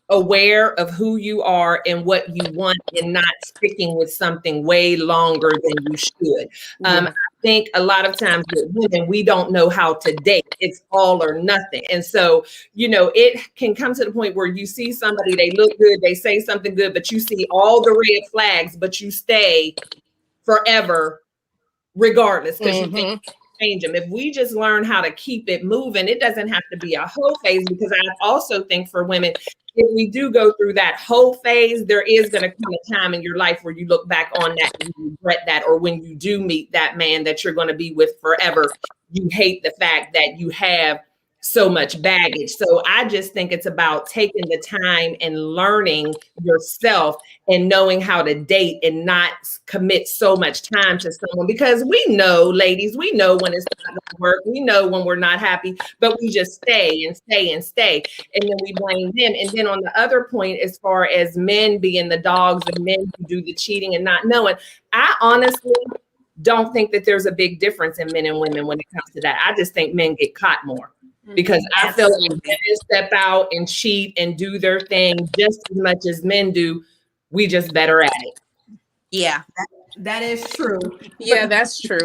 aware of who you are and what you want and not sticking with something way longer than you should. I think a lot of times with women, we don't know how to date. It's all or nothing. And so, it can come to the point where you see somebody, they look good, they say something good, but you see all the red flags, but you stay forever regardless because you think change them. If we just learn how to keep it moving, it doesn't have to be a whole phase, because I also think for women, if we do go through that whole phase, there is going to come a time in your life where you look back on that and you regret that, or when you do meet that man that you're going to be with forever, you hate the fact that you have so much baggage. So I just think it's about taking the time and learning yourself and knowing how to date and not commit so much time to someone, because we know, ladies, we know when it's not going to work. We know when we're not happy, but we just stay and stay and stay. And then we blame them. And then on the other point, as far as men being the dogs and men who do the cheating and not knowing, I honestly don't think that there's a big difference in men and women when it comes to that. I just think men get caught more. Because I feel like women step out and cheat and do their thing just as much as men do. We just better at it.
Yeah,
that is true.
Yeah, that's true.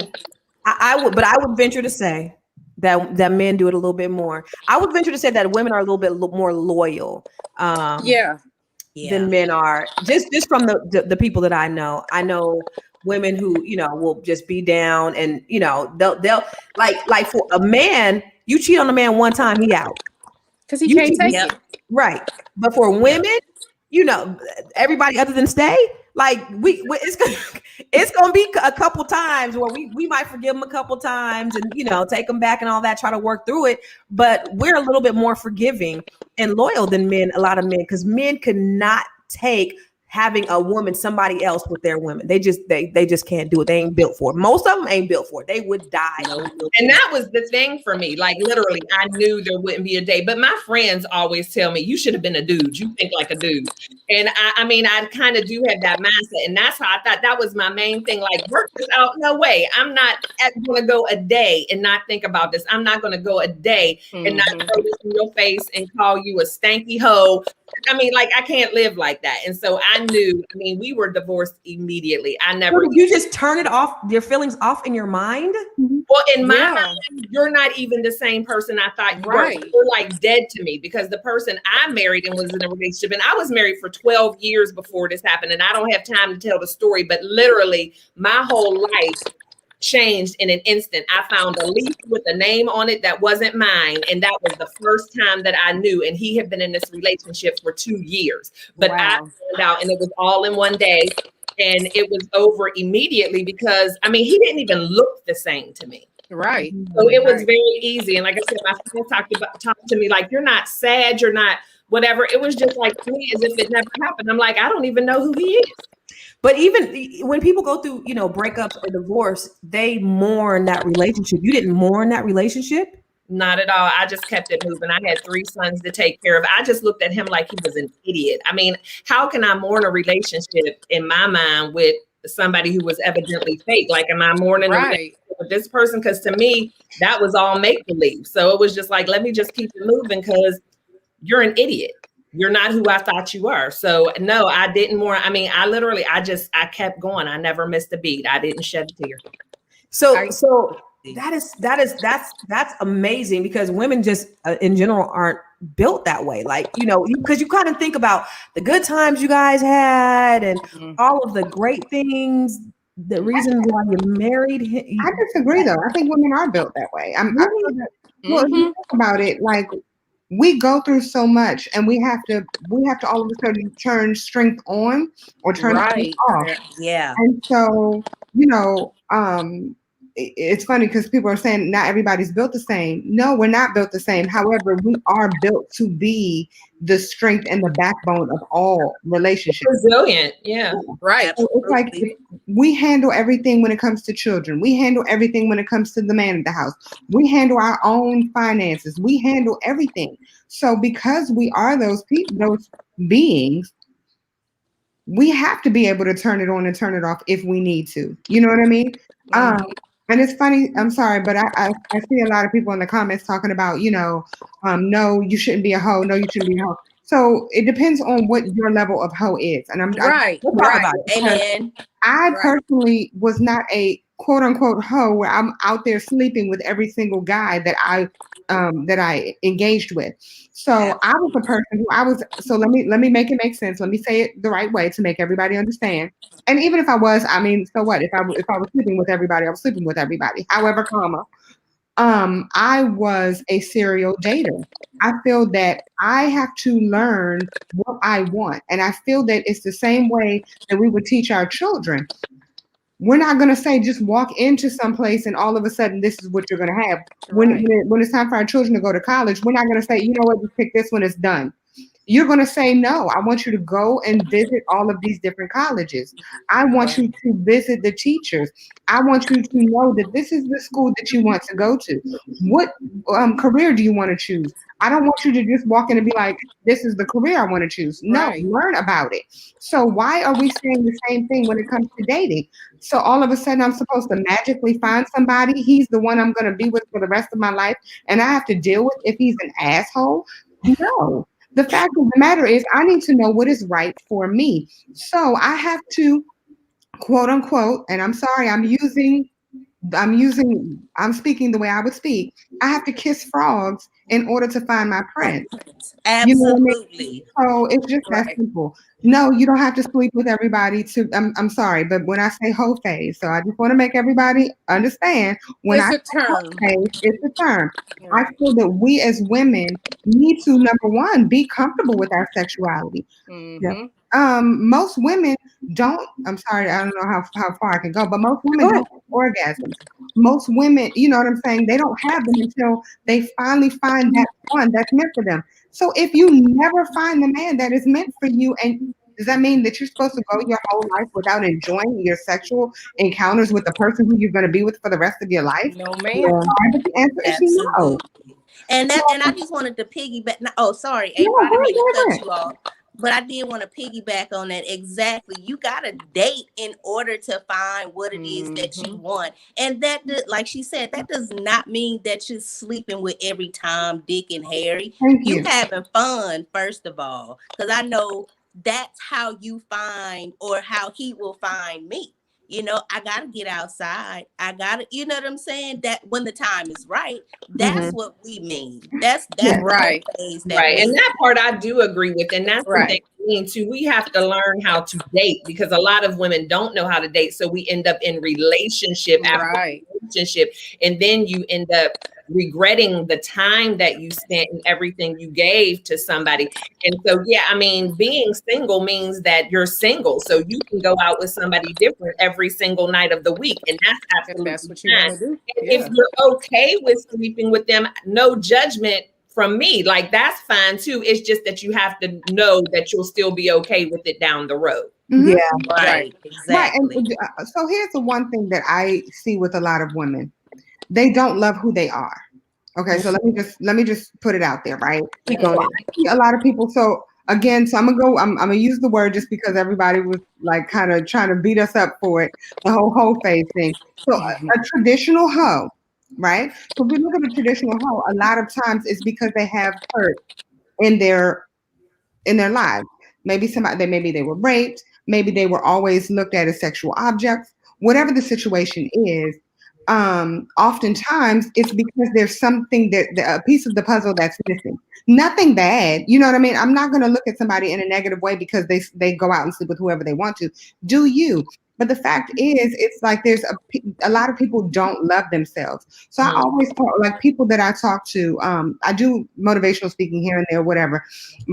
I would venture to say that men do it a little bit more. I would venture to say that women are a little bit more loyal. Than men are. Just from the people that I know. I know women who, will just be down and, they'll like for a man, you cheat on a man one time, he out.
Because he can't take
Yep.
it.
Right. But for women, everybody other than Stay, like it's gonna be a couple times where we might forgive them a couple times and take them back and all that, try to work through it. But we're a little bit more forgiving and loyal than men, a lot of men, because men could not take having a woman, somebody else with their women. They just can't do it. They ain't built for it. Most of them ain't built for it. They would die.
And that was the thing for me. Like literally, I knew there wouldn't be a day. But my friends always tell me, you should have been a dude. You think like a dude. And I kind of do have that mindset. And that's how I thought that was my main thing. Like, work this out. No way. I'm not going to go a day and not think about this. I'm not going to go a day and not throw this in your face and call you a stanky hoe. I can't live like that. And so I knew, we were divorced immediately. I never.
You just turn it off, your feelings off in your mind?
Well, in my mind, you're not even the same person I thought you were. You're like dead to me, because the person I married and was in a relationship, and I was married for 12 years before this happened. And I don't have time to tell the story, but literally my whole life changed in an instant. I found a leaf with a name on it that wasn't mine. And that was the first time that I knew. And he had been in this relationship for 2 years. But I found out, and it was all in one day. And it was over immediately because, he didn't even look the same to me.
Right.
So it was very easy. And like I said, my friends talked to me like, you're not sad, you're not whatever. It was just like to me as if it never happened. I'm like, I don't even know who he is.
But even when people go through, breakups or divorce, they mourn that relationship. You didn't mourn that relationship?
Not at all. I just kept it moving. I had 3 sons to take care of. I just looked at him like he was an idiot. How can I mourn a relationship in my mind with somebody who was evidently fake? Like, am I mourning a relationship with this person? Because to me, that was all make-believe. So it was just like, let me just keep it moving because you're an idiot. You're not who I thought you were. So no, I didn't mourn. I kept going. I never missed a beat. I didn't shed a tear.
So that's amazing, because women just in general aren't built that way. Like, because you kind of think about the good times you guys had and all of the great things, the reasons why you married him.
I disagree though. I think women are built that way. Well, if you think about it, like, we go through so much, and we have to all of a sudden turn strength on or turn strength off.
Yeah.
And so, it's funny because people are saying not everybody's built the same. No, we're not built the same. However, we are built to be the strength and the backbone of all relationships.
Resilient. Yeah.
Right.
So it's like we handle everything when it comes to children. We handle everything when it comes to the man in the house. We handle our own finances. We handle everything. So because we are those people, those beings, we have to be able to turn it on and turn it off if we need to. You know what I mean? And it's funny, I'm sorry, but I see a lot of people in the comments talking about, no, you shouldn't be a hoe. No, you shouldn't be a hoe. So it depends on what your level of hoe is. And we'll talk about it.
Amen.
I personally was not a quote unquote hoe where I'm out there sleeping with every single guy that I engaged with. So I was a person who so let me make it make sense. Let me say it the right way to make everybody understand. And even if I was, so what? If I was sleeping with everybody, I was sleeping with everybody. However, I was a serial dater. I feel that I have to learn what I want. And I feel that it's the same way that we would teach our children. We're not going to say just walk into some place and all of a sudden this is what you're going to have. When it's time for our children to go to college, we're not going to say, you know what, just pick this one, it's done. You're going to say, no, I want you to go and visit all of these different colleges. I want you to visit the teachers. I want you to know that this is the school that you want to go to. What career do you want to choose? I don't want you to just walk in and be like, this is the career I want to choose. No, learn about it. So why are we saying the same thing when it comes to dating? So all of a sudden I'm supposed to magically find somebody. He's the one I'm going to be with for the rest of my life. And I have to deal with if he's an asshole? No. The fact of the matter is I need to know what is right for me. So I have to, quote unquote, and I'm sorry, I'm speaking the way I would speak. I have to kiss frogs in order to find my prince.
Absolutely.
You know what I mean? So it's just that simple. No, you don't have to sleep with everybody. I'm sorry, but when I say whole phase, so I just want to make everybody understand when
It's
I
a
say whole
term.
phase, it's a term.
Right.
I feel that we as women need to, number one, be comfortable with our sexuality.
Mm-hmm.
Most women don't. I'm sorry, I don't know how far I can go, but most women don't have orgasms. Most women, you know what I'm saying, they don't have them until they finally find that one that's meant for them. So if you never find the man that is meant for you, and does that mean that you're supposed to go your whole life without enjoying your sexual encounters with the person who you're going to be with for the rest of your life?
No, ma'am.
But the answer is no.
Absolutely. And I just wanted to piggyback. Oh, sorry, April,
No,
I didn't mean to
go
cut
ahead.
you off. But I did want to piggyback on that. Exactly. You got to date in order to find what it is that you want. And that, like she said, that does not mean that you're sleeping with every Tom, Dick, and Harry.
Thank you.
Having fun, first of all, because I know that's how you find, or how he will find me. You know, I got to get outside. I got to, you know what I'm saying? That when the time is right, that's what we mean. That's
right.
Right. And that part I do agree with. And that's
right.
something we need to. We have to learn how to date, because a lot of women don't know how to date. So we end up in relationship after relationship. And then you end up regretting the time that you spent and everything you gave to somebody. And so, yeah, I mean, being single means that you're single. So you can go out with somebody different every single night of the week. And that's absolutely
what you want to do.
And if you're okay with sleeping with them, no judgment from me. Like, that's fine too. It's just that you have to know that you'll still be okay with it down the road.
Mm-hmm.
Yeah,
right. Exactly.
Right. And so here's the one thing that I see with a lot of women. They don't love who they are. Okay, so let me just put it out there, right?
Keep going.
I see a lot of people. So again, so I'm gonna use the word just because everybody was like kind of trying to beat us up for it, the whole phase thing. So a traditional hoe, right? So if we look at a traditional hoe, a lot of times it's because they have hurt in their lives. Maybe they were raped, maybe they were always looked at as sexual objects. Whatever the situation is, oftentimes it's because there's something a piece of the puzzle that's missing. Nothing bad, you know what I mean? I'm not going to look at somebody in a negative way because they go out and sleep with whoever they want to. Do you? But the fact is, it's like there's a lot of people don't love themselves. So I always talk, like people that I talk to, I do motivational speaking here and there, whatever.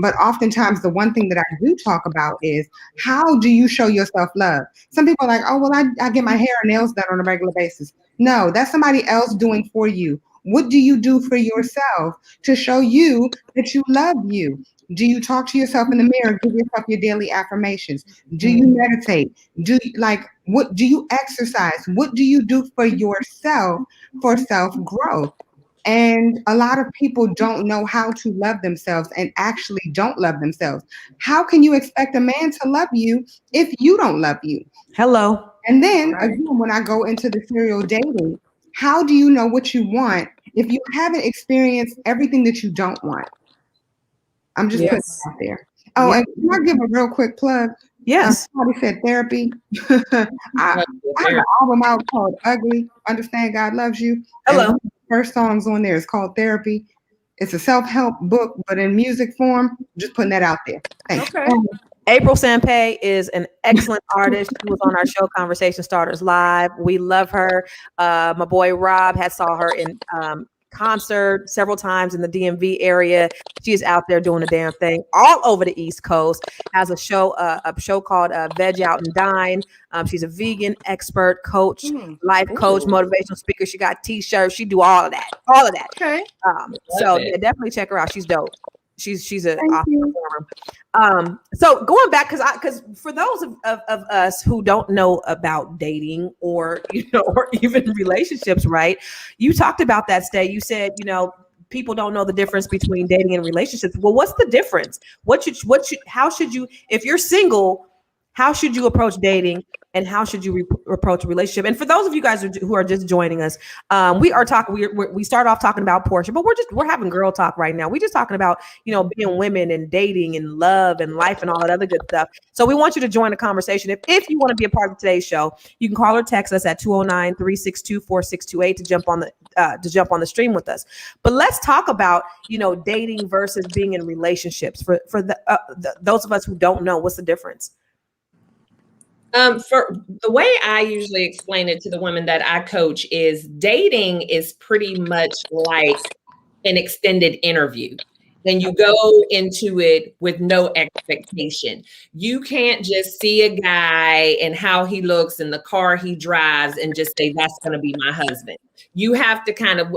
But oftentimes the one thing that I do talk about is, how do you show yourself love? Some people are like, oh, well, I get my hair and nails done on a regular basis. No, that's somebody else doing for you. What do you do for yourself to show you that you love you? Do you talk to yourself in the mirror? Give yourself your daily affirmations. Do you meditate? What do you exercise? What do you do for yourself for self-growth? And a lot of people don't know how to love themselves and actually don't love themselves. How can you expect a man to love you if you don't love you?
Hello.
And then again, when I go into the serial dating, how do you know what you want if you haven't experienced everything that you don't want? I'm just putting it out there. Oh, and can I give a real quick plug?
Yes.
Somebody said therapy. I have an album out called Ugly, Understand God Loves You.
Hello.
And one of the first songs on there is called Therapy. It's a self-help book, but in music form. Just putting that out there. Thanks.
Okay.
April Sampay is an excellent artist. She was on our show, Conversation Starters Live. We love her. My boy Rob saw her in concert several times in the DMV area. She is out there doing a damn thing all over the East Coast. Has a show called Veg Out and Dine. She's a vegan expert, coach, life coach, motivational speaker. She got t-shirts. She do all of that.
Okay.
So yeah, definitely check her out. She's dope. She's an awesome performer. So going back, because for those of us who don't know about dating or or even relationships, right? You talked about that, Stay. You said people don't know the difference between dating and relationships. Well, what's the difference? How should you, if you're single, how should you approach dating, and how should you approach a relationship? And for those of you guys who are just joining us, we are talking. We start off talking about Porsha, but we're having girl talk right now. We're just talking about being women and dating and love and life and all that other good stuff. So we want you to join the conversation. If you want to be a part of today's show, you can call or text us at 209-362-4628 to jump on the stream with us. But let's talk about dating versus being in relationships. For those of us who don't know, what's the difference?
For the way I usually explain it to the women that I coach is dating is pretty much like an extended interview. Then you go into it with no expectation. You can't just see a guy and how he looks and the car he drives and just say, that's going to be my husband. You have to kind of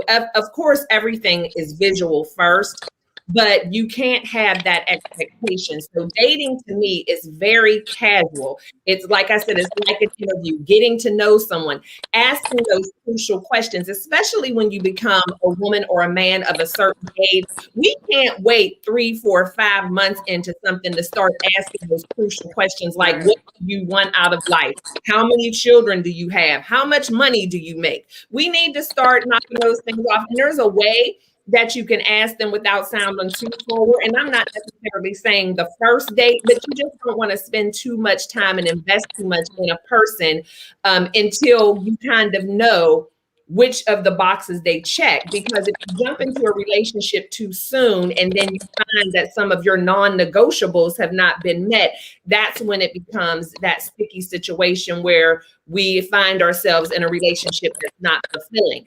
course, everything is visual first, but you can't have that expectation. So dating to me is very casual. It's like I said, it's like an interview, getting to know someone, asking those crucial questions, especially when you become a woman or a man of a certain age. We can't wait 3, 4, 5 months into something to start asking those crucial questions like, what do you want out of life? How many children do you have? How much money do you make? We need to start knocking those things off. And there's a way that you can ask them without sounding too forward. And I'm not necessarily saying the first date, but you just don't want to spend too much time and invest too much in a person until you kind of know which of the boxes they check. Because if you jump into a relationship too soon and then you find that some of your non-negotiables have not been met, that's when it becomes that sticky situation where we find ourselves in a relationship that's not fulfilling.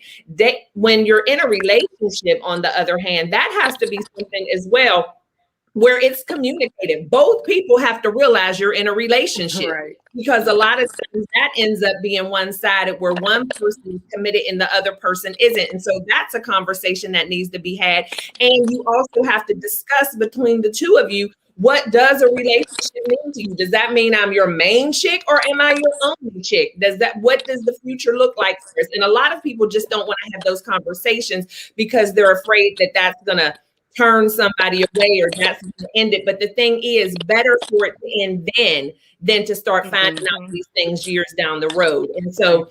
When you're in a relationship, on the other hand, that has to be something as well where it's communicated. Both people have to realize you're in a relationship, right? Because a lot of times that ends up being one-sided where one person is committed and the other person isn't. And so that's a conversation that needs to be had. And you also have to discuss between the two of you, what does a relationship mean to you? Does that mean I'm your main chick or am I your only chick? What does the future look like for us? And a lot of people just don't want to have those conversations because they're afraid that that's going to turn somebody away or that's going to end it. But the thing is, better for it to end then than to start finding out these things years down the road. And so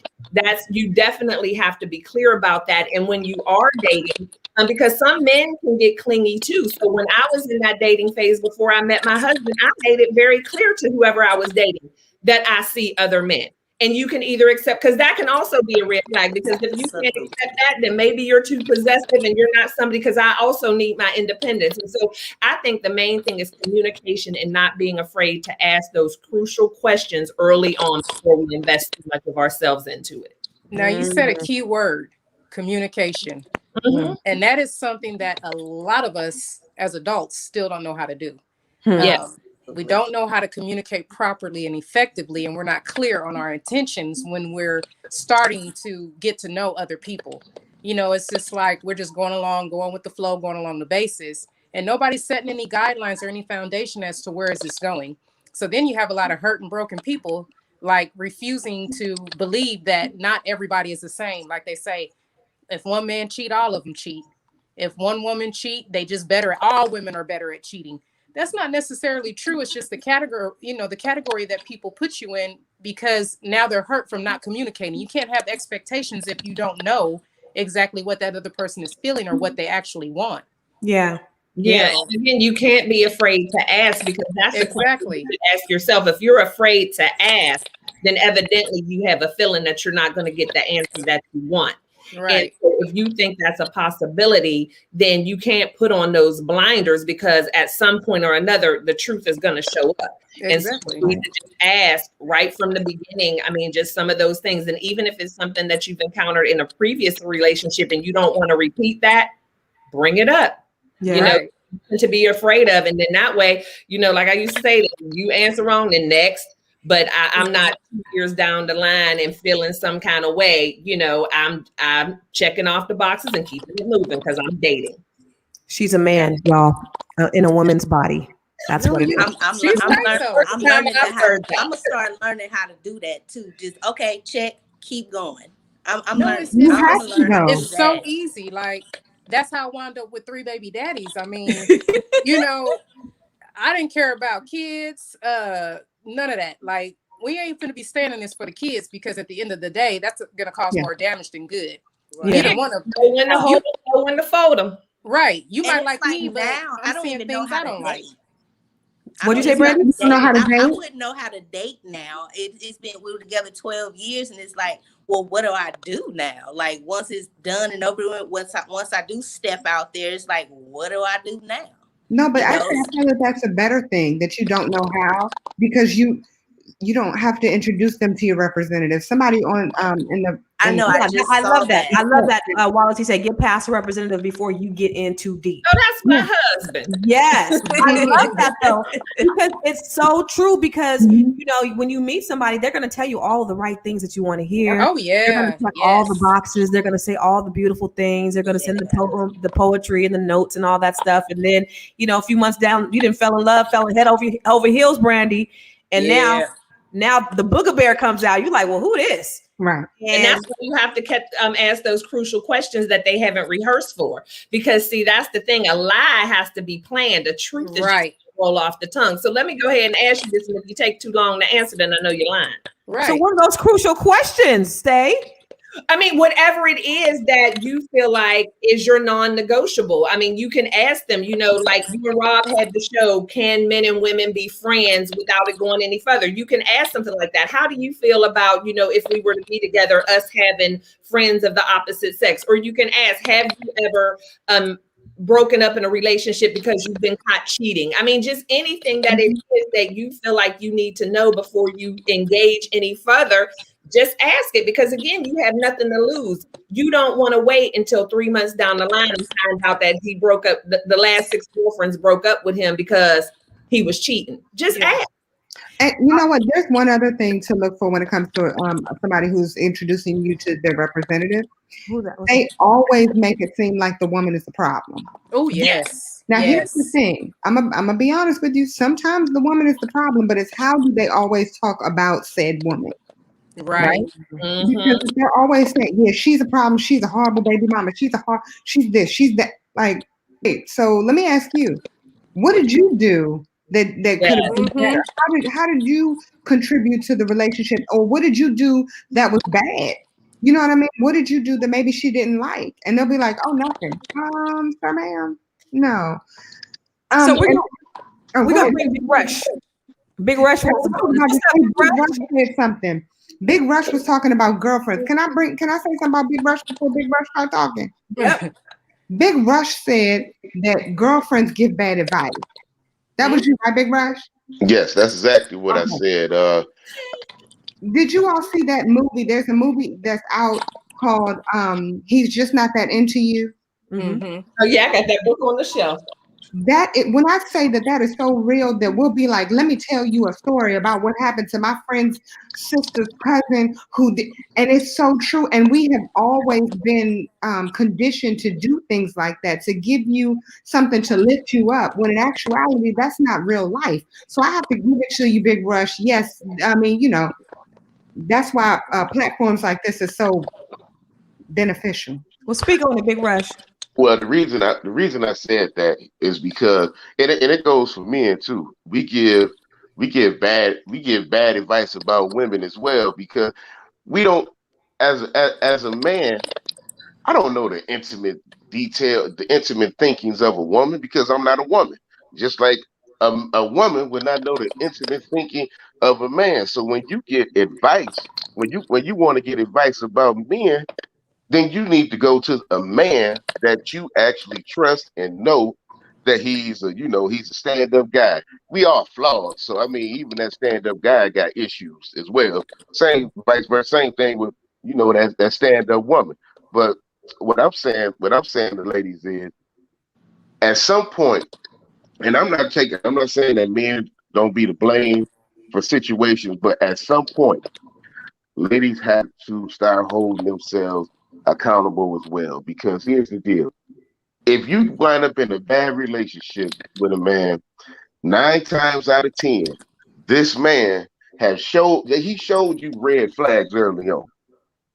you definitely have to be clear about that. And when you are dating, because some men can get clingy too. So when I was in that dating phase before I met my husband, I made it very clear to whoever I was dating that I see other men. And you can either accept, because that can also be a red flag, because if you can't accept that, then maybe you're too possessive and you're not somebody, because I also need my independence. And so I think the main thing is communication and not being afraid to ask those crucial questions early on before we invest too much of ourselves into it.
Now, you said a key word, communication. Mm-hmm. And that is something that a lot of us as adults still don't know how to do.
Yes.
We don't know how to communicate properly and effectively, and we're not clear on our intentions when we're starting to get to know other people. It's just like we're just going with the flow, going along the basis, and nobody's setting any guidelines or any foundation as to where is this going. So then you have a lot of hurt and broken people, like refusing to believe that not everybody is the same. Like they say, if one man cheat, all of them cheat. If one woman cheat, they just better. All women are better at cheating. That's not necessarily true. It's just the category that people put you in, because now they're hurt from not communicating. You can't have expectations if you don't know exactly what that other person is feeling or what they actually want.
Yeah.
Yeah. Again, you can't be afraid to ask, because that's exactly the question you ask yourself. If you're afraid to ask, then evidently you have a feeling that you're not going to get the answer that you want. Right. And so if you think that's a possibility, then you can't put on those blinders, because at some point or another, the truth is going to show up. Exactly. And so you need to just ask right from the beginning. I mean, just some of those things. And even if it's something that you've encountered in a previous relationship and you don't want to repeat that, bring it up. Yeah. To be afraid of. And then that way, like I used to say, you answer wrong, then next. But I'm not 2 years down the line and feeling some kind of way. I'm checking off the boxes and keeping it moving because I'm dating.
She's a man, y'all, in a woman's body. That's what it is.
I'm gonna start learning how to do that too. Just check, keep going. I'm learning.
It's so easy. Like that's how I wound up with 3 baby daddies. I mean, I didn't care about kids. None of that. Like finna be standing this for the kids, because at the end of the day, that's gonna cause more damage than good.
Yeah.
You don't want to
know when to hold them, know when to fold them.
Right. You
And
might
it's
like me, but
now I
I'm
don't
seeing
even know
things
how
I
to
don't like.
date.
What'd you say,
You
Brandon?
don't know how to
I
date?
wouldn't know how to date now. It's been, we were together 12 years, and it's like, well, what do I do now? Like, once it's done and over with, once I do step out there, it's like, what do I do now?
No, but
You
I
know?
feel that that's a better thing, that you don't know how, because you don't have to introduce them to your representative. Somebody on
I know.
Yeah, I
saw
love that. I love that. Wallace, he said, get past the representative before you get in too deep.
Oh, that's my husband.
Yes, I love that though, because it's so true. Because you know, when you meet somebody, they're going to tell you all the right things that you want to hear.
Oh
They're going
yeah.
to check all the boxes. They're going to say all the beautiful things. They're going to send the poetry and the notes and all that stuff. And then, you know, a few months down, you didn't fell in love, fell head over heels, Brandy, and now the booger bear comes out. You're like, well, who this?
Right.
And that's when you have to ask those crucial questions that they haven't rehearsed for. Because see, that's the thing. A lie has to be planned. The truth is just roll off the tongue. So let me go ahead and ask you this. And if you take too long to answer, then I know you're lying.
Right.
So what are those crucial questions, Stay?
I mean, whatever it is that you feel like is your non-negotiable. I mean, you can ask them, you know, like you and Rob had the show, can men and women be friends without it going any further? You can ask something like that. How do you feel about, you know, if we were to be together, us having friends of the opposite sex? Or you can ask, have you ever broken up in a relationship because you've been caught cheating? I mean, just anything that it is that you feel like you need to know before you engage any further. Just ask it, because again, you have nothing to lose. You don't want to wait until 3 months down the line and find out that he broke up. The last 6 girlfriends broke up with him because he was cheating. Just ask.
And you know what? There's one other thing to look for when it comes to somebody who's introducing you to their representative. They always make it seem like the woman is the problem.
Oh yes.
Now here's the thing. I'm gonna be honest with you. Sometimes the woman is the problem, but it's how do they always talk about said woman?
Right.
Because they're always saying, yeah, she's a problem, she's a horrible baby mama, she's this, she's that. Like, wait, so let me ask you, what did you do that could have been better? How did you contribute to the relationship? Or what did you do that was bad? You know what I mean? What did you do that maybe she didn't like? And they'll be like, oh, nothing. Sir, ma'am, no.
So we're gonna bring Big Rush. Big Rush
said something. Big Rush was talking about girlfriends. Can I say something about Big Rush before Big Rush start talking?
Yep.
Big Rush said that girlfriends give bad advice. That was you, right, Big Rush?
Yes, that's exactly what I said.
Did you all see that movie? There's a movie that's out called He's Just Not That Into You.
Oh yeah, I got that book on the shelf.
When I say that is so real, that we'll be like, let me tell you a story about what happened to my friend's sister's cousin and it's so true. And we have always been conditioned to do things like that, to give you something to lift you up, when in actuality, that's not real life. So I have to give it to you, Big Rush. Yes, I mean, you know, that's why platforms like this is so beneficial.
Well, speak on it, Big Rush.
Well, the reason I said that is because, and it goes for men too. We give bad advice about women as well, because we don't, as a man, I don't know the intimate thinkings of a woman, because I'm not a woman. Just like a woman would not know the intimate thinking of a man. So when you get advice, when you want to get advice about men, then you need to go to a man that you actually trust and know that he's a stand-up guy. We are flawed. So I mean, even that stand-up guy got issues as well. Same vice versa, same thing with, you know, that stand-up woman. But what I'm saying to ladies is, at some point, and I'm not saying that men don't be to blame for situations, but at some point, ladies have to start holding themselves accountable as well. Because here's the deal: if you wind up in a bad relationship with a man, 9 times out of 10, this man showed you red flags early on.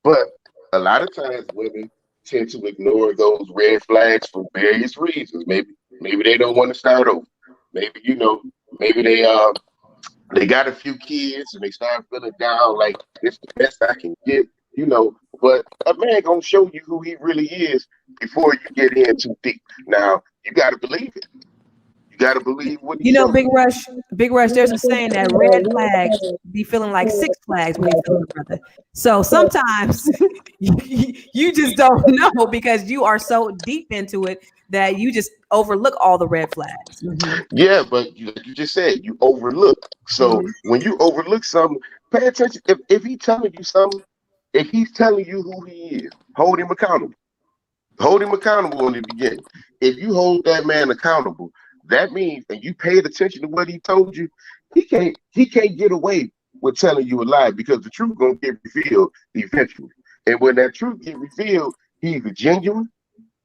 But a lot of times women tend to ignore those red flags for various reasons. Maybe they don't want to start over. Maybe they they got a few kids and they start feeling down like it's the best I can get, but a man gonna show you who he really is before you get in too deep. Now you gotta believe it. You gotta believe what he shows.
Big Rush, there's a saying that red flags be feeling like Six Flags when you feel it, brother. So sometimes you just don't know because you are so deep into it that you just overlook all the red flags. Mm-hmm.
Yeah, but like you just said, you overlook. So when you overlook something, pay attention. If he's telling you something, if he's telling you who he is, hold him accountable. Hold him accountable in the beginning. If you hold that man accountable, that means, and you paid attention to what he told you, he can't get away with telling you a lie because the truth gonna get revealed eventually. And when that truth get revealed, he's either genuine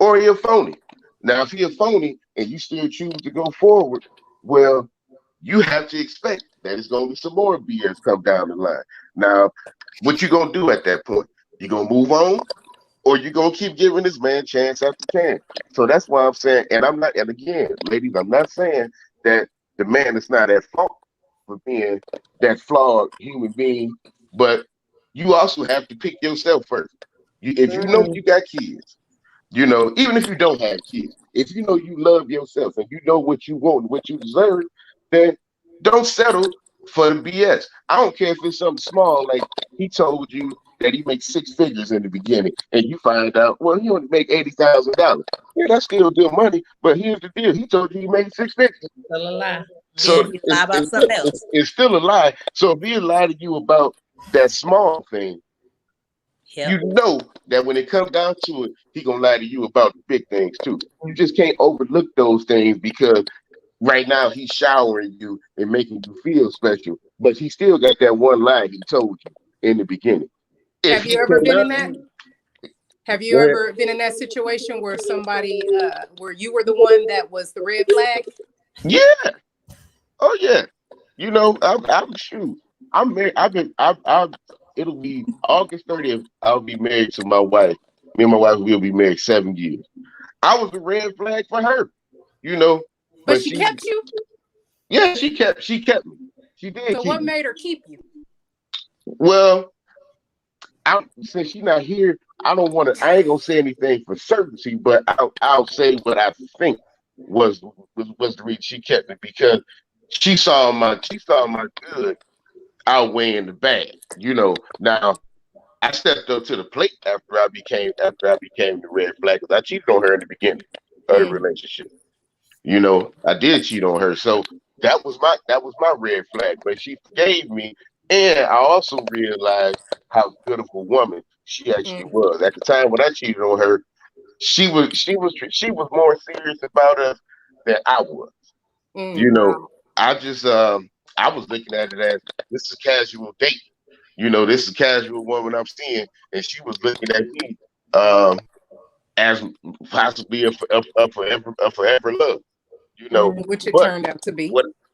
or he's a phony. Now, if he's a phony and you still choose to go forward, well, you have to expect that it's gonna be some more BS come down the line. Now, what you gonna do at that point? You gonna move on? Or you gonna keep giving this man chance after chance. So that's why I'm saying, and again, ladies, I'm not saying that the man is not at fault for being that flawed human being, but you also have to pick yourself first. If you know you got kids, even if you don't have kids, if you know you love yourself and you know what you want, what you deserve, then don't settle for the BS. I don't care if it's something small, like he told you that he makes 6 figures in the beginning, and you find out, well, he only make $80,000. Yeah, that's still good money, but here's the deal: he told you he made 6 figures.
Still a lie.
So
he lie about something else.
It's still a lie. So if he lied to you about that small thing, you know that when it comes down to it, he gonna lie to you about the big things too. You just can't overlook those things because right now he's showering you and making you feel special, but he still got that one lie he told you in the beginning.
Have you ever been in that? Have you ever been in that situation where somebody, where you were the one that was the red flag?
Yeah. Oh yeah. I'm shoot. I'm married. It'll be August 30th. I'll be married to my wife. Me and my wife will be married 7 years. I was a red flag for her,
But she kept you?
Yeah, she kept me. She did.
So what made her keep you?
Well, since she's not here, I ain't gonna say anything for certainty, but I'll say what I think was the reason she kept me, because she saw my good outweighing the bad. Now I stepped up to the plate after I became the red flag, because I cheated on her in the beginning of the relationship. I did cheat on her, so that was my red flag. But she forgave me, and I also realized how good of a woman she actually was. At the time when I cheated on her, she was more serious about us than I was. I just I was looking at it as this is a casual date. This is a casual woman I'm seeing, and she was looking at me as possibly a forever love.
Which it turned out to be.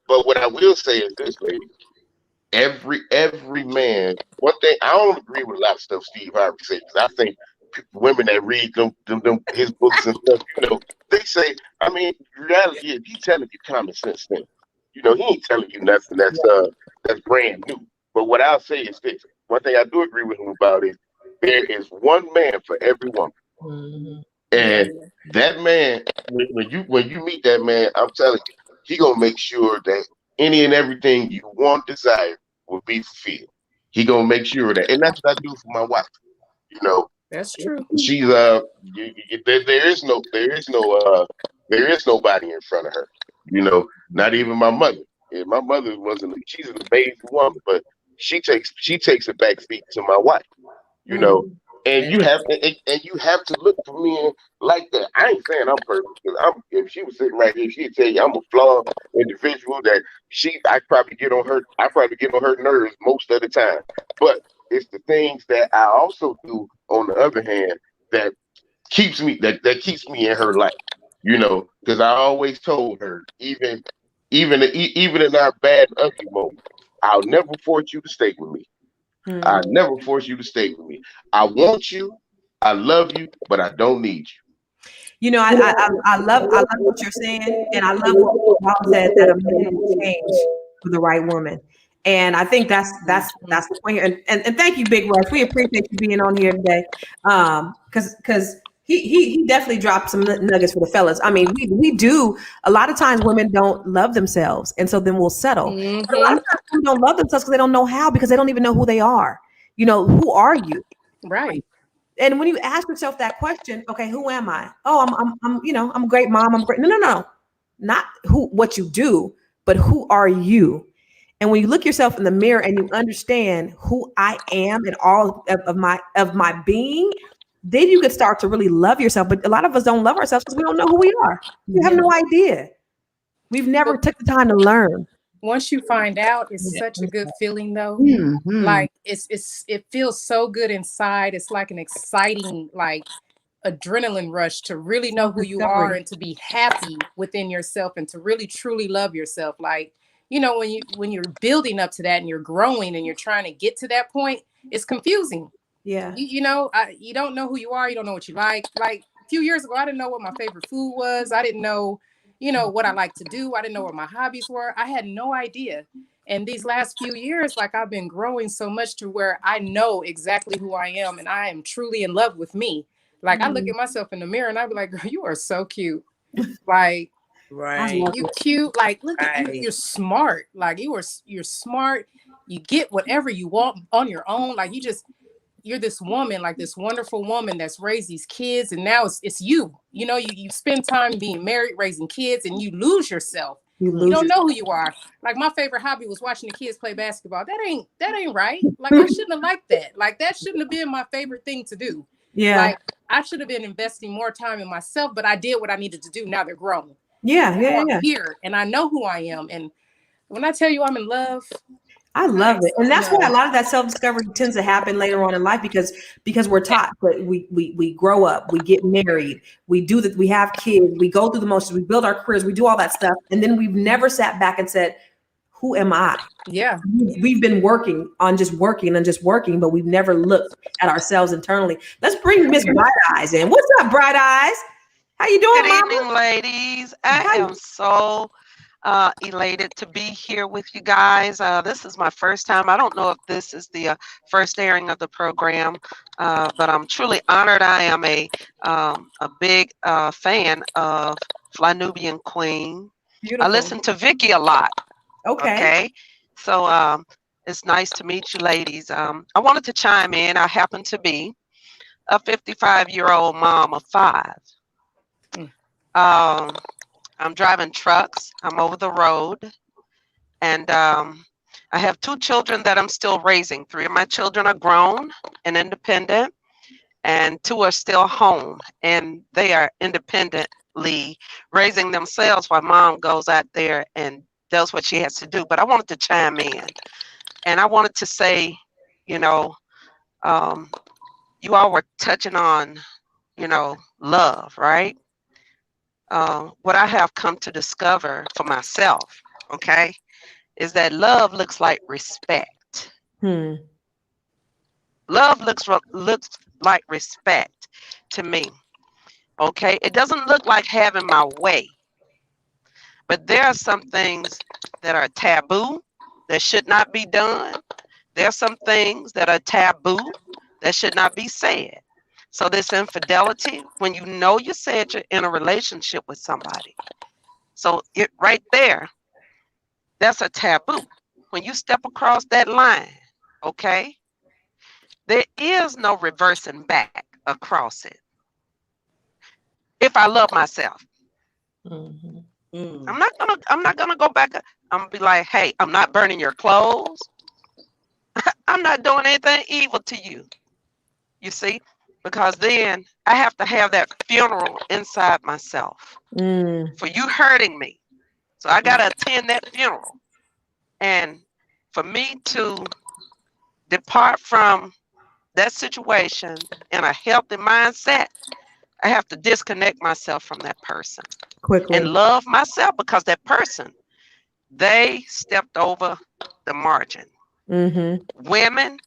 But what I will say is this, lady. Every man. One thing I don't agree with a lot of stuff Steve Harvey said, because I think women that read them his books and stuff, they say. I mean, reality is he's telling you common sense things. He ain't telling you nothing that's brand new. But what I'll say is this: one thing I do agree with him about is there is one man for every woman. Mm-hmm. And that man, when you meet that man, I'm telling you, he gonna make sure that any and everything you want, desire, will be fulfilled. He gonna make sure that, and that's what I do for my wife.
That's true.
She's there is nobody in front of her. Not even my mother. And my mother she's an amazing woman, but she takes a back seat to my wife. And you have to look for men like that. I ain't saying I'm perfect, because if she was sitting right here, she'd tell you I'm a flawed individual that I probably get on her nerves most of the time. But it's the things that I also do on the other hand that keeps me in her life. Because I always told her, even in our bad and ugly moments, I'll never force you to stay with me. I never force you to stay with me. I want you, I love you, but I don't need you.
I love what you're saying, and I love what Paul said, that a man will change for the right woman. And I think that's the point here. And thank you, Big Rush. We appreciate you being on here today. Because he definitely dropped some nuggets for the fellas. I mean, we do a lot of times women don't love themselves, and so then we'll settle. But a lot of times women don't love themselves because they don't know how, because they don't even know who they are. You know, who are you?
Right.
And when you ask yourself that question, okay, who am I? Oh, I'm a great mom. I'm great. No. Not what you do, but who are you? And when you look yourself in the mirror and you understand who I am and all of my being, then you can start to really love yourself. But a lot of us don't love ourselves because we don't know who we are. We have no idea. We've never took the time to learn.
Once you find out, it's such a good feeling though. Like it feels so good inside. It's like an exciting, like adrenaline rush to really know who you are and to be happy within yourself and to really truly love yourself. Like, you know, when you're building up to that and you're growing and you're trying to get to that point, it's confusing.
Yeah.
You don't know who you are. You don't know what you like. Like a few years ago, I didn't know what my favorite food was. I didn't know, what I like to do. I didn't know what my hobbies were. I had no idea. And these last few years, like I've been growing so much to where I know exactly who I am and I am truly in love with me. Like I look at myself in the mirror and I be like, girl, you are so cute. Like,
Right.
You cute. Like, look at you. You're smart. Like you're smart. You get whatever you want on your own. Like you're this woman, like this wonderful woman that's raised these kids. And now it's you, you spend time being married, raising kids, and you lose yourself. You don't know who you are. Like my favorite hobby was watching the kids play basketball. That ain't right. Like I shouldn't have liked that. Like that shouldn't have been my favorite thing to do.
Yeah.
Like I should have been investing more time in myself, but I did what I needed to do. Now they're grown.
Yeah.
I'm here and I know who I am. And when I tell you I'm in love,
I love it. And that's why a lot of that self-discovery tends to happen later on in life because we're taught, but we grow up, we get married, we have kids, we go through the motions, we build our careers, we do all that stuff. And then we've never sat back and said, who am I?
Yeah.
We've been working, but we've never looked at ourselves internally. Let's bring Miss Bright Eyes in. What's up, Bright Eyes? How you doing,
Good
Mama?
evening, ladies. I am so elated to be here with you guys. This is my first time. I don't know if this is the first airing of the program, but I'm truly honored. I am a big fan of Fly-Nubian Queen.
Beautiful.
I listen to Vicky a lot.
Okay.
So it's nice to meet you, ladies. I wanted to chime in. I happen to be a 55-year-old mom of 5. I'm driving trucks. I'm over the road. And I have 2 children that I'm still raising. 3 of my children are grown and independent, and 2 are still home. And they are independently raising themselves while mom goes out there and does what she has to do. But I wanted to chime in. And I wanted to say, you all were touching on, love, right? What I have come to discover for myself, is that love looks like respect. Love looks like respect to me. It doesn't look like having my way, but there are some things that are taboo that should not be done. There are some things that are taboo that should not be said. So this infidelity, when you said you're in a relationship with somebody, so it right there, that's a taboo. When you step across that line, there is no reversing back across it. If I love myself, I'm not gonna go back. I'm gonna be like, hey, I'm not burning your clothes. I'm not doing anything evil to you. You see? Because then I have to have that funeral inside myself for you hurting me. So I got to attend that funeral. And for me to depart from that situation in a healthy mindset, I have to disconnect myself from that person
Quickly.
and love myself, because that person, they stepped over the margin. Women,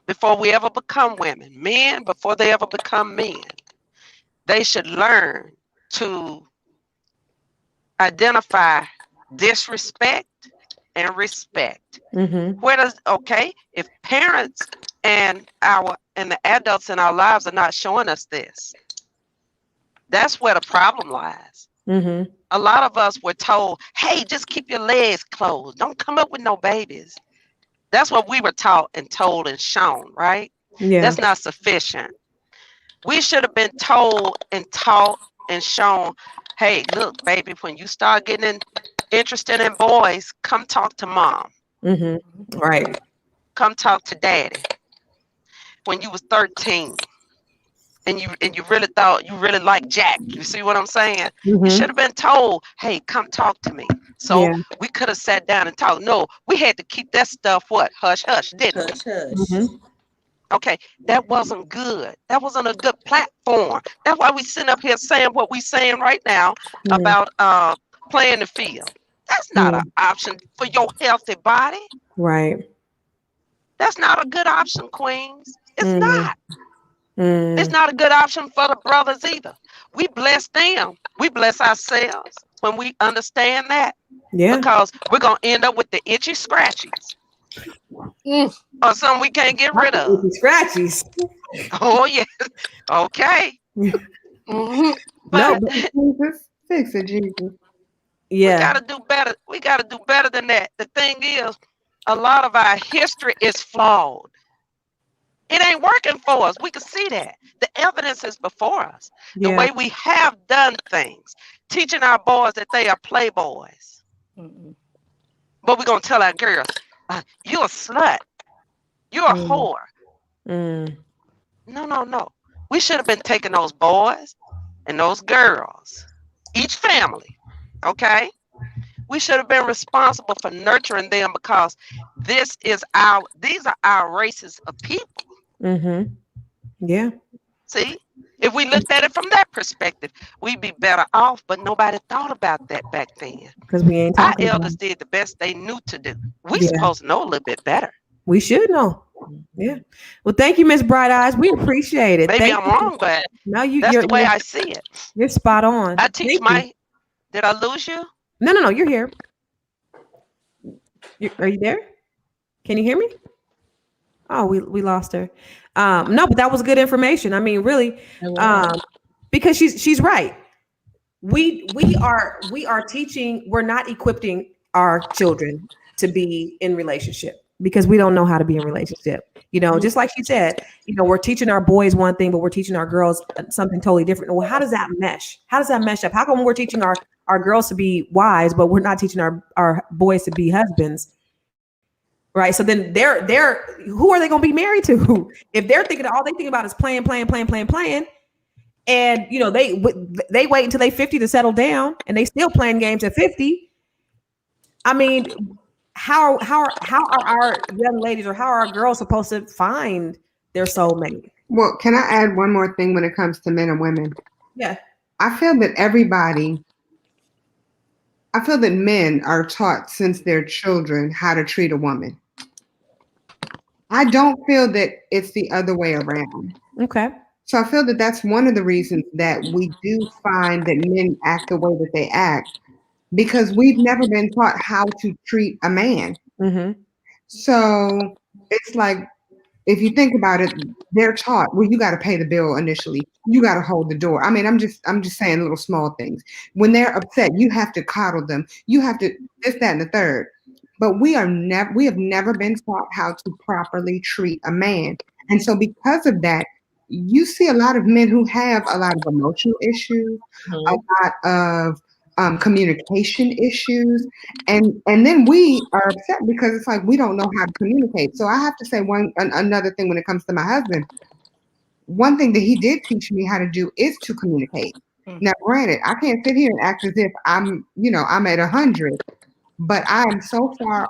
before we ever become women, men, before they ever become men, they should learn to identify disrespect and respect.
Mm-hmm.
Where does if parents and the adults in our lives are not showing us this, that's where the problem lies.
Mm-hmm.
A lot of us were told, hey, just keep your legs closed. Don't come up with no babies. That's what we were taught and told and shown, right?
Yeah.
That's not sufficient. We should have been told and taught and shown, hey, look, baby, when you start getting interested in boys, come talk to mom.
Mm-hmm. Right.
Come talk to daddy. When you was 13 and you really thought you really liked Jack, you see what I'm saying?
Mm-hmm.
You should have been told, hey, come talk to me. So we could have sat down and talked. No, we had to keep that stuff hush hush, didn't we?
Hush, hush.
Mm-hmm.
Okay, that wasn't good. That wasn't a good platform. That's why we sitting up here saying what we saying right now about playing the field. That's not an option for your healthy body.
Right.
That's not a good option, queens. It's not.
Mm.
It's not a good option for the brothers either. We bless them. We bless ourselves when we understand that.
Yeah.
Because we're going to end up with the itchy scratchies. Or something we can't get rid of.
Scratchies.
Oh, yeah. Okay.
Mm-hmm.
But
Jesus, fix it, Jesus.
Yeah.
we gotta do better. We gotta do better than that. The thing is, a lot of our history is flawed. It ain't working for us. We can see that. The evidence is before us. The way we have done things, teaching our boys that they are playboys. But we're gonna tell our girls, you're a slut. You're a whore. No. We should have been taking those boys and those girls, each family, okay? We should have been responsible for nurturing them because these are our races of people.
Mm-hmm. Yeah.
See, if we looked at it from that perspective, we'd be better off, but nobody thought about that back then.
Because we ain't
Our
talking about
elders did the best they knew to do. We're supposed to know a little bit better.
We should know. Yeah. Well, thank you, Miss Bright Eyes. We appreciate it.
Maybe I'm wrong, but
no,
that's the way I see it.
You're spot on.
I teach Did I lose you?
No. You're here. Are you there? Can you hear me? Oh, we lost her. No, but that was good information. I mean, really, because she's right. We are teaching. We're not equipping our children to be in relationship because we don't know how to be in relationship. You know, just like she said, you know, we're teaching our boys one thing, but we're teaching our girls something totally different. Well, how does that mesh? How does that mesh up? How come we're teaching our girls to be wives, but we're not teaching our boys to be husbands? Right. So then they're who are they going to be married to? If they're thinking all they think about is playing. And, you know, they wait until they 50 to settle down and they still playing games at 50. I mean, how are our young ladies or how are our girls supposed to find their soulmate?
Well, can I add one more thing when it comes to men and women?
Yeah.
I feel that men are taught since they're children how to treat a woman. I don't feel that it's the other way around.
Okay.
So I feel that that's one of the reasons that we do find that men act the way that they act, because we've never been taught how to treat a man.
Mm-hmm.
So it's like, if you think about it, they're taught, well, you got to pay the bill initially. You got to hold the door. I mean, I'm just saying little small things. When they're upset, you have to coddle them. You have to this, that, and the third. But we have never been taught how to properly treat a man. And so because of that, you see a lot of men who have a lot of emotional issues, a lot of communication issues, and then we are upset because it's like we don't know how to communicate. So I have to say another thing when it comes to my husband. One thing that he did teach me how to do is to communicate. Now, granted, I can't sit here and act as if I'm at 100, but I am so far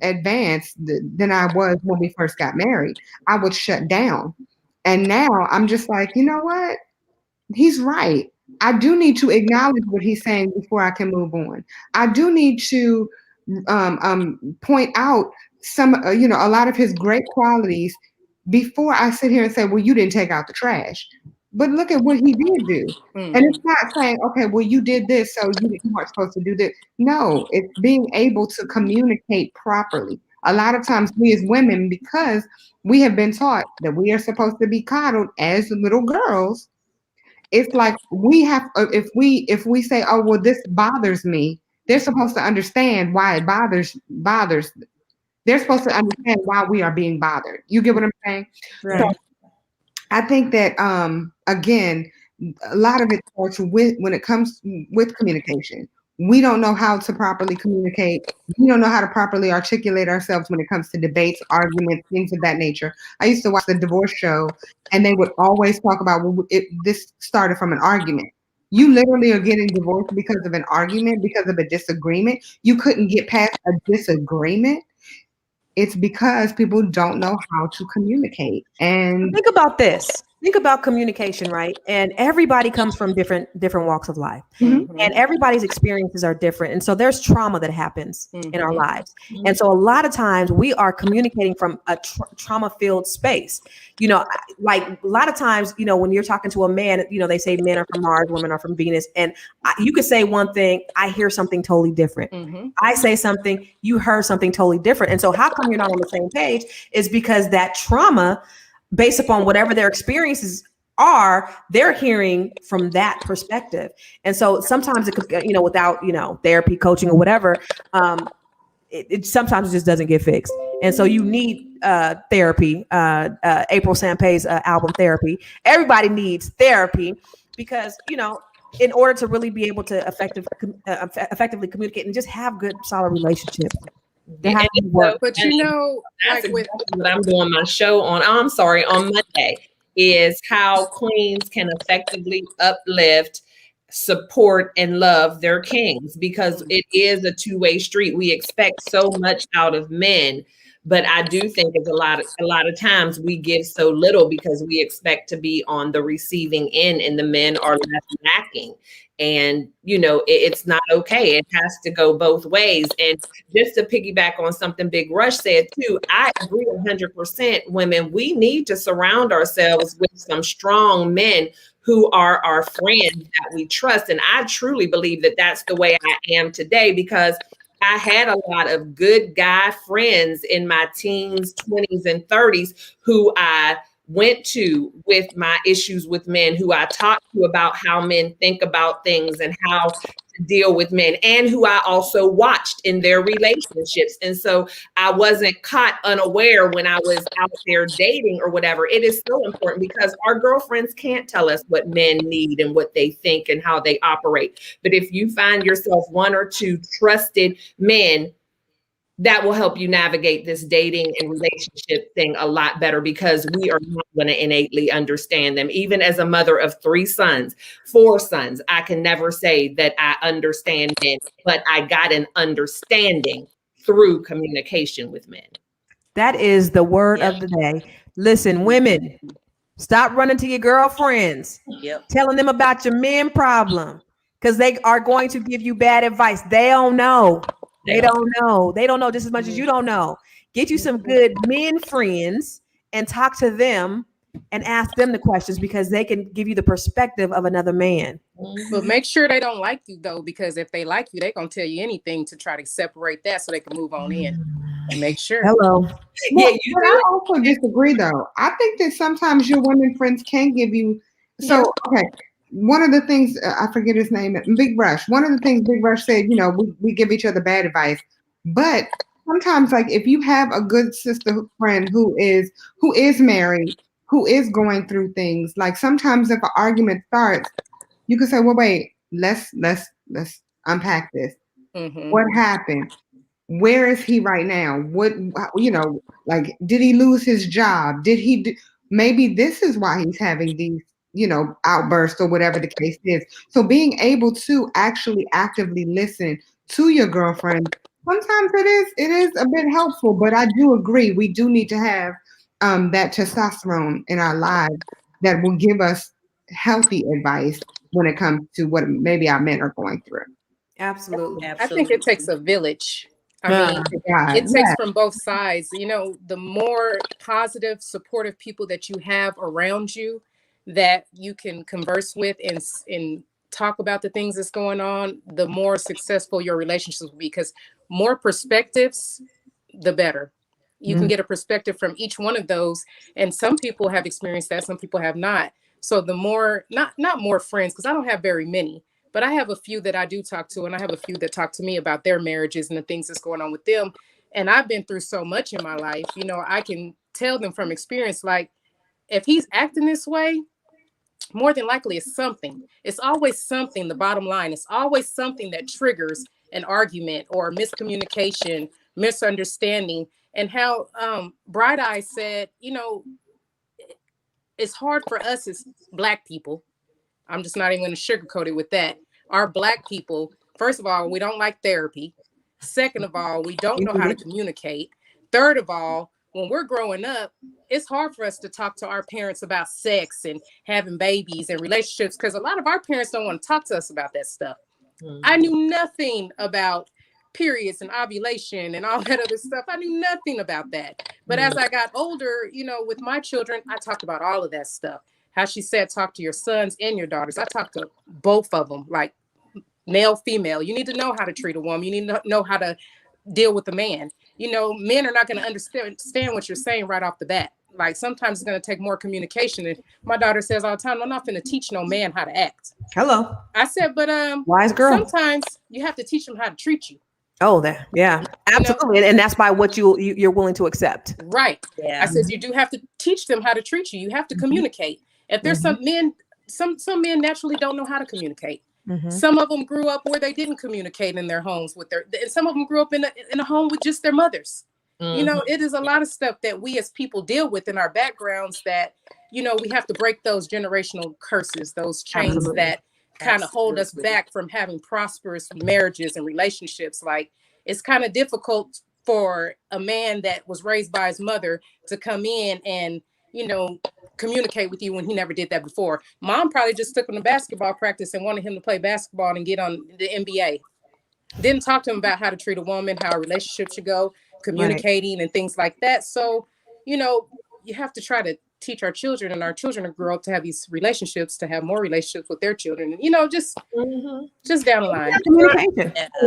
advanced than I was when we first got married. I would shut down. And now I'm just like, you know what? He's right. I do need to acknowledge what he's saying before I can move on. I do need to point out some, a lot of his great qualities before I sit here and say, well, you didn't take out the trash. but look at what he did do. And it's not saying, okay, well, you did this, so you weren't supposed to do this. No, it's being able to communicate properly. A lot of times we as women, because we have been taught that we are supposed to be coddled as little girls, it's like we have, if we say, oh, well, this bothers me, they're supposed to understand why it bothers. They're supposed to understand why we are being bothered. You get what I'm saying?
Right.
So I think that, again, a lot of it starts with, when it comes with communication. We don't know how to properly communicate. We don't know how to properly articulate ourselves when it comes to debates, arguments, things of that nature. I used to watch the divorce show, and they would always talk about, well, this started from an argument. You literally are getting divorced because of an argument, because of a disagreement. You couldn't get past a disagreement. It's because people don't know how to communicate. And
think about this. Think about communication, right? And everybody comes from different walks of life, and everybody's experiences are different. And so there's trauma that happens in our lives. And so a lot of times we are communicating from a trauma-filled space. You know, like a lot of times, you know, when you're talking to a man, you know, they say men are from Mars, women are from Venus. And you could say one thing, I hear something totally different. I say something, you heard something totally different. And so how come you're not on the same page is because that trauma, based upon whatever their experiences are, they're hearing from that perspective. And so sometimes it could, you know, without, you know, therapy, coaching or whatever, it sometimes it just doesn't get fixed. And so you need therapy. April Sampay's album Therapy. Everybody needs therapy because, you know, in order to really be able to effectively communicate and just have good, solid relationships.
Yeah,
but you know,
that's like exactly what I'm doing my show on. I'm sorry, on Monday, is how queens can effectively uplift, support, and love their kings, because it is a two-way street. We expect so much out of men, but I do think it's a lot of times we give so little because we expect to be on the receiving end, and the men are left lacking. And, you know, it's not okay. It has to go both ways. And just to piggyback on something Big Rush said too, I agree 100%. Women, we need to surround ourselves with some strong men who are our friends that we trust. And I truly believe that that's the way I am today, because I had a lot of good guy friends in my teens, 20s, and 30s who I went to with my issues with men, who I talked to about how men think about things and how to deal with men, and who I also watched in their relationships. And so I wasn't caught unaware when I was out there dating or whatever. It is so important because our girlfriends can't tell us what men need and what they think and how they operate. But if you find yourself one or two trusted men, that will help you navigate this dating and relationship thing a lot better, because we are not going to innately understand them. Even as a mother of 4 sons, I can never say that I understand men, but I got an understanding through communication with men.
That is the word of the day. Listen, women, stop running to your girlfriends, telling them about your men problem, because they are going to give you bad advice. They don't know. They don't know. They don't know just as much as you don't know. Get you some good men friends and talk to them and ask them the questions, because they can give you the perspective of another man.
But make sure they don't like you though, because if they like you, they're gonna tell you anything to try to separate that so they can move on in. And make sure.
Hello.
Well, yeah, but I also disagree though. I think that sometimes your women friends can give you. So okay. One of the things, I forget his name, Big Rush. One of the things Big Rush said, you know, we give each other bad advice. But sometimes, like, if you have a good sister friend who is married, who is going through things, like sometimes if an argument starts, you can say, well, wait, let's unpack this. What happened? Where is he right now? What, you know, like, did he lose his job? Did he maybe this is why he's having these, you know, outbursts or whatever the case is. So being able to actually actively listen to your girlfriend, sometimes it is a bit helpful, but I do agree. We do need to have that testosterone in our lives that will give us healthy advice when it comes to what maybe our men are going through.
Absolutely.
I think it takes a village. I mean, it takes from both sides. You know, the more positive, supportive people that you have around you, that you can converse with and talk about the things that's going on, the more successful your relationships will be, because more perspectives, the better. You can get a perspective from each one of those. And some people have experienced that, some people have not. So the more, not more friends, because I don't have very many, but I have a few that I do talk to, and I have a few that talk to me about their marriages and the things that's going on with them. And I've been through so much in my life, you know, I can tell them from experience, like, if he's acting this way, more than likely it's something. It's always something. The bottom line, it's always something that triggers an argument or miscommunication, misunderstanding. And how Bright Eye said, you know, it's hard for us as Black people. I'm just not even going to sugarcoat it with that. Our Black people, first of all, we don't like therapy. Second of all, we don't know how to communicate. Third of all, when we're growing up, it's hard for us to talk to our parents about sex and having babies and relationships, because a lot of our parents don't want to talk to us about that stuff. I knew nothing about periods and ovulation and all that other stuff. I knew nothing about that. But as I got older, you know, with my children, I talked about all of that stuff. How she said, talk to your sons and your daughters. I talked to both of them, like male, female. You need to know how to treat a woman. You need to know how to deal with a man. You know, men are not going to understand what you're saying right off the bat. Like, sometimes it's going to take more communication. And my daughter says all the time, I'm not going to teach no man how to act.
Hello.
I said, but
wise girl.
Sometimes you have to teach them how to treat you.
Oh, that, yeah, absolutely. You know? And that's by what you're willing to accept.
Right. Yeah. I said, you do have to teach them how to treat you. You have to communicate. If there's some men, some men naturally don't know how to communicate. Some of them grew up where they didn't communicate in their homes with their, and some of them grew up in a home with just their mothers. You know, it is a lot of stuff that we as people deal with in our backgrounds that, you know, we have to break those generational curses, those chains that kind of hold us back from having prosperous marriages and relationships. Like, it's kind of difficult for a man that was raised by his mother to come in and, you know, communicate with you when he never did that before. Mom probably just took him to basketball practice and wanted him to play basketball and get on the NBA. Didn't talk to him about how to treat a woman, how a relationship should go, communicating and things like that. So, you know, you have to try to teach our children, and our children to grow up to have these relationships, to have more relationships with their children, and, you know, just down the line.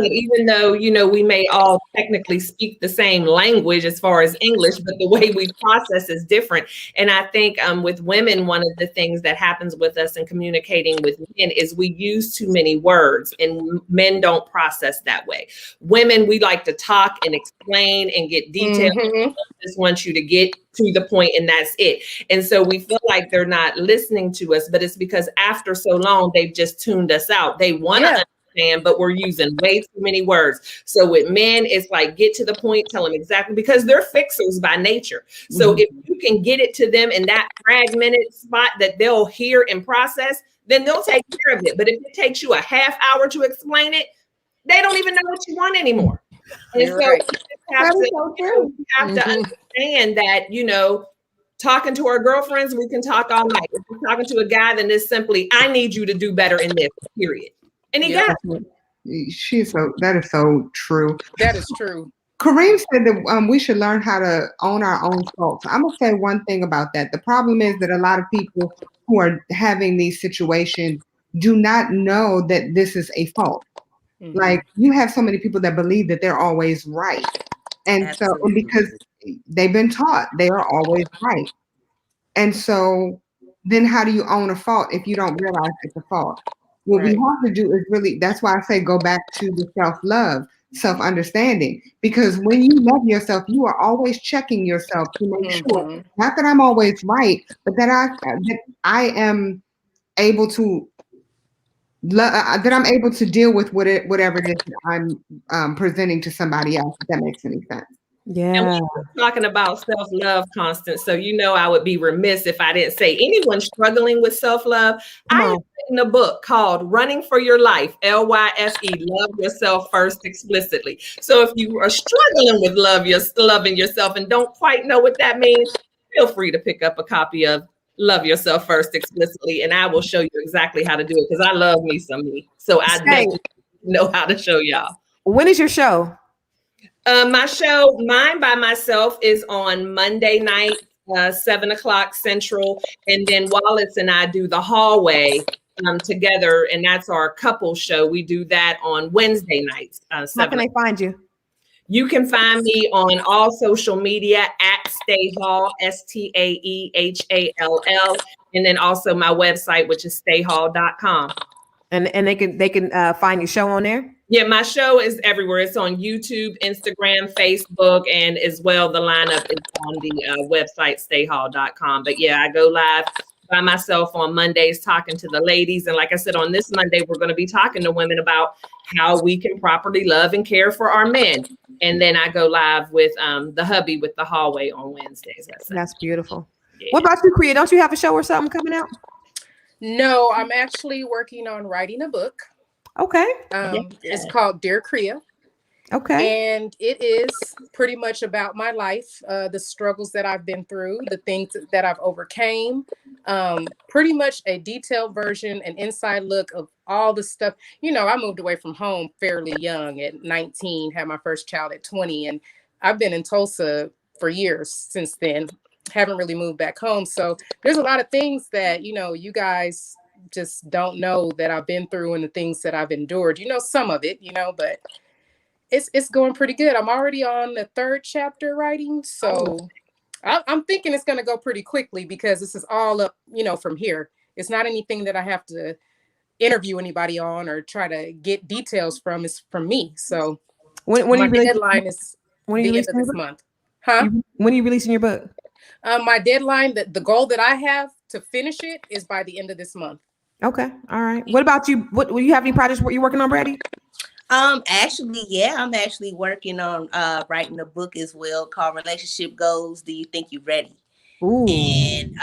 Even though, you know, we may all technically speak the same language as far as English, but the way we process is different. And I think with women, one of the things that happens with us in communicating with men is we use too many words, and men don't process that way. Women, we like to talk and explain and get details. Just want you to get to the point, and that's it. And so we feel like they're not listening to us, but it's because after so long, they've just tuned us out. They want to understand, but we're using way too many words. So with men, it's like, get to the point, tell them exactly, because they're fixers by nature. So if you can get it to them in that fragmented spot that they'll hear and process, then they'll take care of it. But if it takes you a half hour to explain it, they don't even know what you want anymore. And so we have to understand that, you know, talking to our girlfriends, we can talk all night. If we're talking to a guy, then it's simply, I need you to do better in this, period. And he got it.
That is so true.
That is true.
Kareem said that we should learn how to own our own faults. I'm gonna say one thing about that. The problem is that a lot of people who are having these situations do not know that this is a fault. Like, you have so many people that believe that they're always right. And so, because they've been taught they are always right. And so then how do you own a fault if you don't realize it's a fault? What we have to do is really, that's why I say go back to the self-love, self-understanding. Because when you love yourself, you are always checking yourself to make sure, not that I'm always right, but that I am able to that I'm able to deal with whatever it is that I'm presenting to somebody else, if that makes any sense.
Yeah.
And we were talking about self-love, Constance. So, you know, I would be remiss if I didn't say anyone struggling with self-love. I have written a book called Running for Your Life, LYFE, Love Yourself First Explicitly. So if you are struggling with loving yourself and don't quite know what that means, feel free to pick up a copy of Love Yourself First Explicitly, and I will show you exactly how to do it, because I love me some me. So I definitely know how to show y'all.
When is your show?
My show, Mine by Myself, is on Monday night 7 o'clock Central. And then Wallace and I do the hallway together, and that's our couple show. We do that on Wednesday nights.
How can they find you?
You can find me on all social media at Stay Hall, STAEHALL, and then also my website, which is stayhall.com.
And they can find your show on there?
Yeah, my show is everywhere. It's on YouTube, Instagram, Facebook, and as well, the lineup is on the website, stayhall.com. But yeah, I go live by myself on Mondays talking to the ladies. And like I said, on this Monday, we're going to be talking to women about how we can properly love and care for our men. And then I go live with the hubby with the hallway on Wednesdays.
That's beautiful.
Yeah.
What about you, Kriya? Don't you have a show or something coming out?
No, I'm actually working on writing a book.
Okay.
It's called Dear Kriya.
Okay.
And it is pretty much about my life, the struggles that I've been through, the things that I've overcame, pretty much a detailed version, an inside look of all the stuff. You know, I moved away from home fairly young at 19, had my first child at 20, and I've been in Tulsa for years since then. Haven't really moved back home. So there's a lot of things that, you know, you guys just don't know that I've been through and the things that I've endured. You know, some of it, you know, but it's going pretty good. I'm already on the 3rd chapter writing. So I'm thinking it's going to go pretty quickly because this is all up, you know, from here. It's not anything that I have to interview anybody on or try to get details from. It's from me. So
when
my deadline is the end of this month. Huh?
When are you releasing your book?
My deadline, the goal that I have to finish it is by the end of this month.
Okay. All right. What about you? What do you have any projects you're working on, Brady?
Actually, yeah, I'm actually working on writing a book as well called Relationship Goals. Do you think you're ready?
Ooh.
And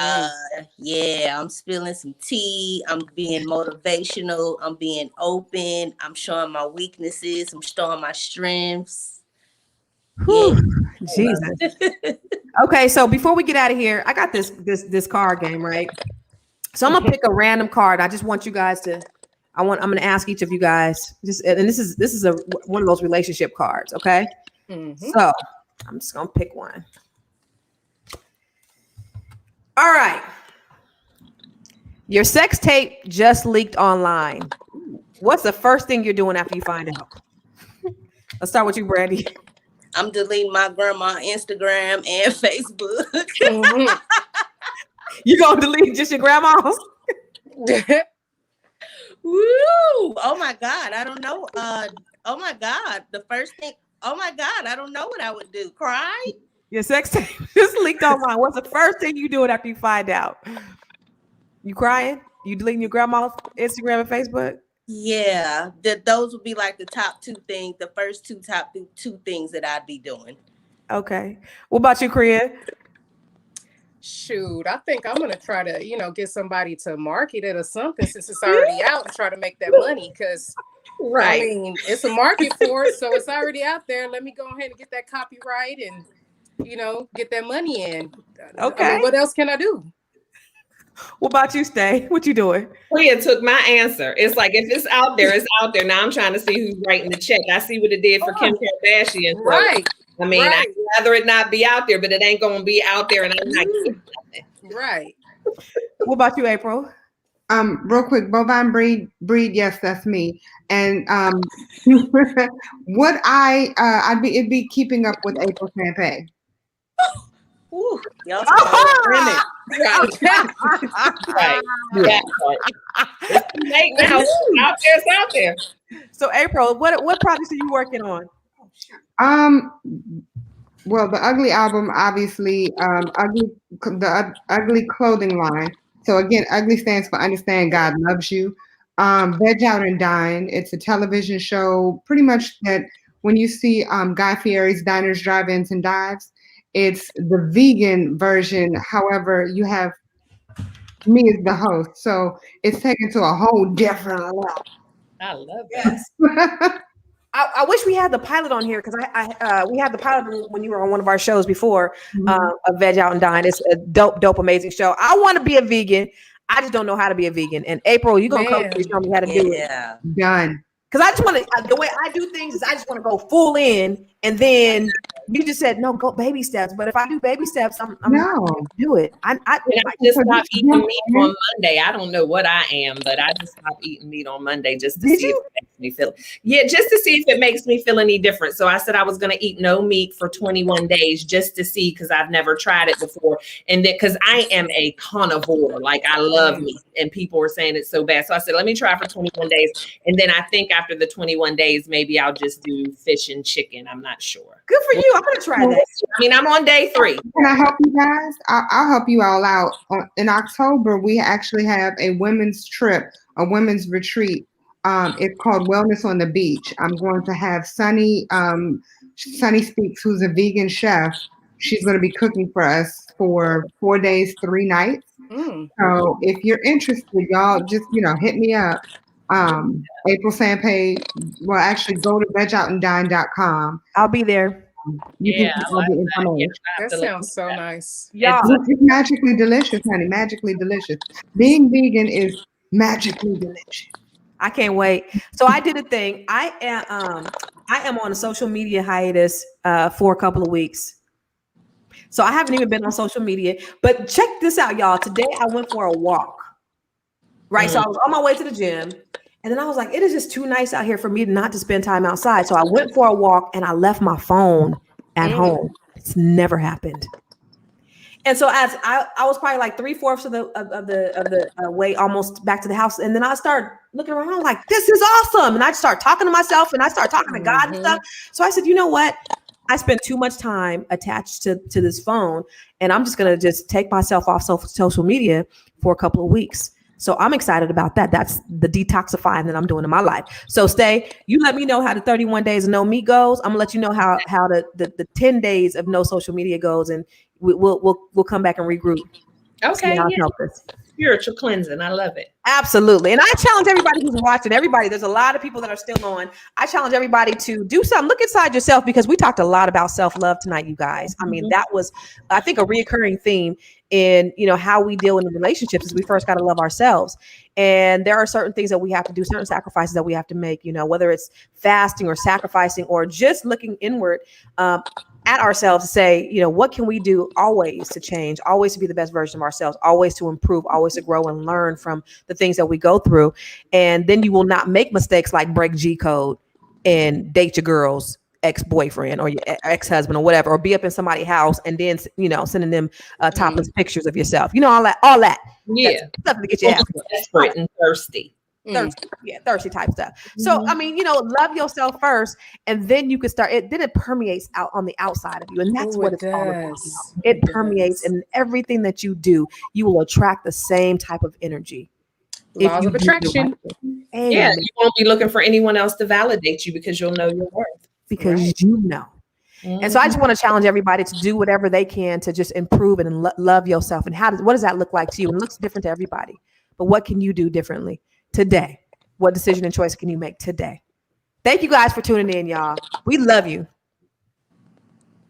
yeah, I'm spilling some tea. I'm being motivational. I'm being open. I'm showing my weaknesses. I'm showing my strengths.
Whew. Yeah. Jesus. Okay, so before we get out of here, I got this card game, right? So I'm gonna pick a random card. I just want you guys to. I'm gonna ask each of you guys. And this is one of those relationship cards. Okay. Mm-hmm. So I'm just gonna pick one. All right. Your sex tape just leaked online. What's the first thing you're doing after you find out? Let's start with you, Brandy.
I'm deleting my grandma Instagram and Facebook.
Mm-hmm. You gonna delete just your grandma's?
Woo! Oh my God, I don't know. Oh my God, the first thing. Oh my God, I don't know what I would do. Cry?
Your sex tape just leaked online. What's the first thing you doing after you find out? You crying? You deleting your grandma's Instagram and Facebook?
Yeah, those would be like the top 2 things. The first top two things that I'd be doing.
Okay. What about you, Kriya?
Shoot, I think I'm gonna try to, you know, get somebody to market it or something since it's already out and try to make that money. Because right, I mean, it's a market for it, so it's already out there. Let me go ahead and get that copyright and, you know, get that money in. Okay. I mean, what else can I do?
What about you, Stay? What you doing?
Leah took my answer. It's like, if it's out there, it's out there. Now I'm trying to see who's writing the check. I see what it did for Kim Kardashian. So,
right.
I mean, right. I'd rather it not be out there, but it ain't going to be out there and I'm not getting nothing.
Right.
What about you, April?
Real quick, bovine breed, yes, that's me. And what it'd be keeping up with April Champagne.
Ooh, y'all
right. Yeah. It's too late now. It's out there.
So April, what projects are you working on?
Well, the Ugly album, obviously, the Ugly clothing line. So again, Ugly stands for Understand God Loves You. Veg Out and Dine. It's a television show, pretty much that when you see Guy Fieri's Diners, Drive-Ins, and Dives, it's the vegan version. However, you have me as the host, so it's taken to a whole different level.
I love that.
I wish we had the pilot on here because we had the pilot when you were on one of our shows before, a Veg Out and Dine. It's a dope, amazing show. I want to be a vegan. I just don't know how to be a vegan. And April, you're gonna come and show me how to do it.
Done.
Because I just want to. The way I do things is I just want to go full in And then you just said, no, go baby steps. But if I do baby steps, I'm
No.
not gonna do it. I
just stopped eating meat on Monday. I don't know what I am, but I just stopped eating meat on Monday just to see if it makes me feel. Yeah, just to see if it makes me feel any different. So I said I was going to eat no meat for 21 days just to see, because I've never tried it before, and then because I am a carnivore, like I love meat, and people were saying it's so bad. So I said, let me try for 21 days, and then I think after the 21 days, maybe I'll just do fish and chicken. I'm not sure.
Good for you. I'm gonna try that.
I mean, I'm on day 3.
Can I help you guys? I'll help you all out. In October, we actually have a women's trip, a women's retreat. It's called Wellness on the Beach. I'm going to have Sunny Speaks, who's a vegan chef. She's going to be cooking for us for 4 days, 3 nights. So if you're interested, y'all just, hit me up. April Sampay, well, actually go to vegoutandDine.com.
I'll be there.
You can get all the information.
That sounds so nice.
Yeah,
It's magically delicious, honey. Magically delicious. Being vegan is magically delicious.
I can't wait. So I did a thing. I am on a social media hiatus for a couple of weeks. So I haven't even been on social media. But check this out, y'all. Today I went for a walk. Right. So I was on my way to the gym. And then I was like, it is just too nice out here for me not to spend time outside. So I went for a walk and I left my phone at home. It's never happened. And so as I was probably like 3/4 of the way almost back to the house. And then I started looking around like, this is awesome. And I start talking to myself and I start talking to God and stuff. So I said, you know what? I spent too much time attached to this phone, and I'm just going to just take myself off social media for a couple of weeks. So I'm excited about that. That's the detoxifying that I'm doing in my life. So you let me know how the 31 days of no meat goes. I'm gonna let you know how the 10 days of no social media goes, and we'll come back and regroup.
Okay.
Help us.
Spiritual cleansing. I love it.
Absolutely. And I challenge everybody who's watching, there's a lot of people that are still on. I challenge everybody to do something. Look inside yourself, because we talked a lot about self-love tonight, you guys. I mean, that was, I think, a reoccurring theme in, how we deal in the relationships is we first got to love ourselves. And there are certain things that we have to do, certain sacrifices that we have to make, whether it's fasting or sacrificing or just looking inward, at ourselves to say, what can we do always to change, always to be the best version of ourselves, always to improve, always to grow and learn from the things that we go through. And then you will not make mistakes like break G code and date your girl's ex-boyfriend or your ex-husband or whatever, or be up in somebody's house and then, sending them topless pictures of yourself, all that.
Yeah.
That's stuff to get your ass
desperate and thirsty.
Thirsty type stuff. So, I mean, love yourself first, and then you can start it. Then it permeates out on the outside of you. And that's what it's all about. It permeates, and everything that you do, you will attract the same type of energy.
Laws of attraction.
Yeah. You won't be looking for anyone else to validate you, because you'll know your worth.
Because you know. And so I just want to challenge everybody to do whatever they can to just improve and love yourself. And what does that look like to you? And it looks different to everybody. But what can you do differently today? What decision and choice can you make today? Thank you guys for tuning in, y'all. We love you.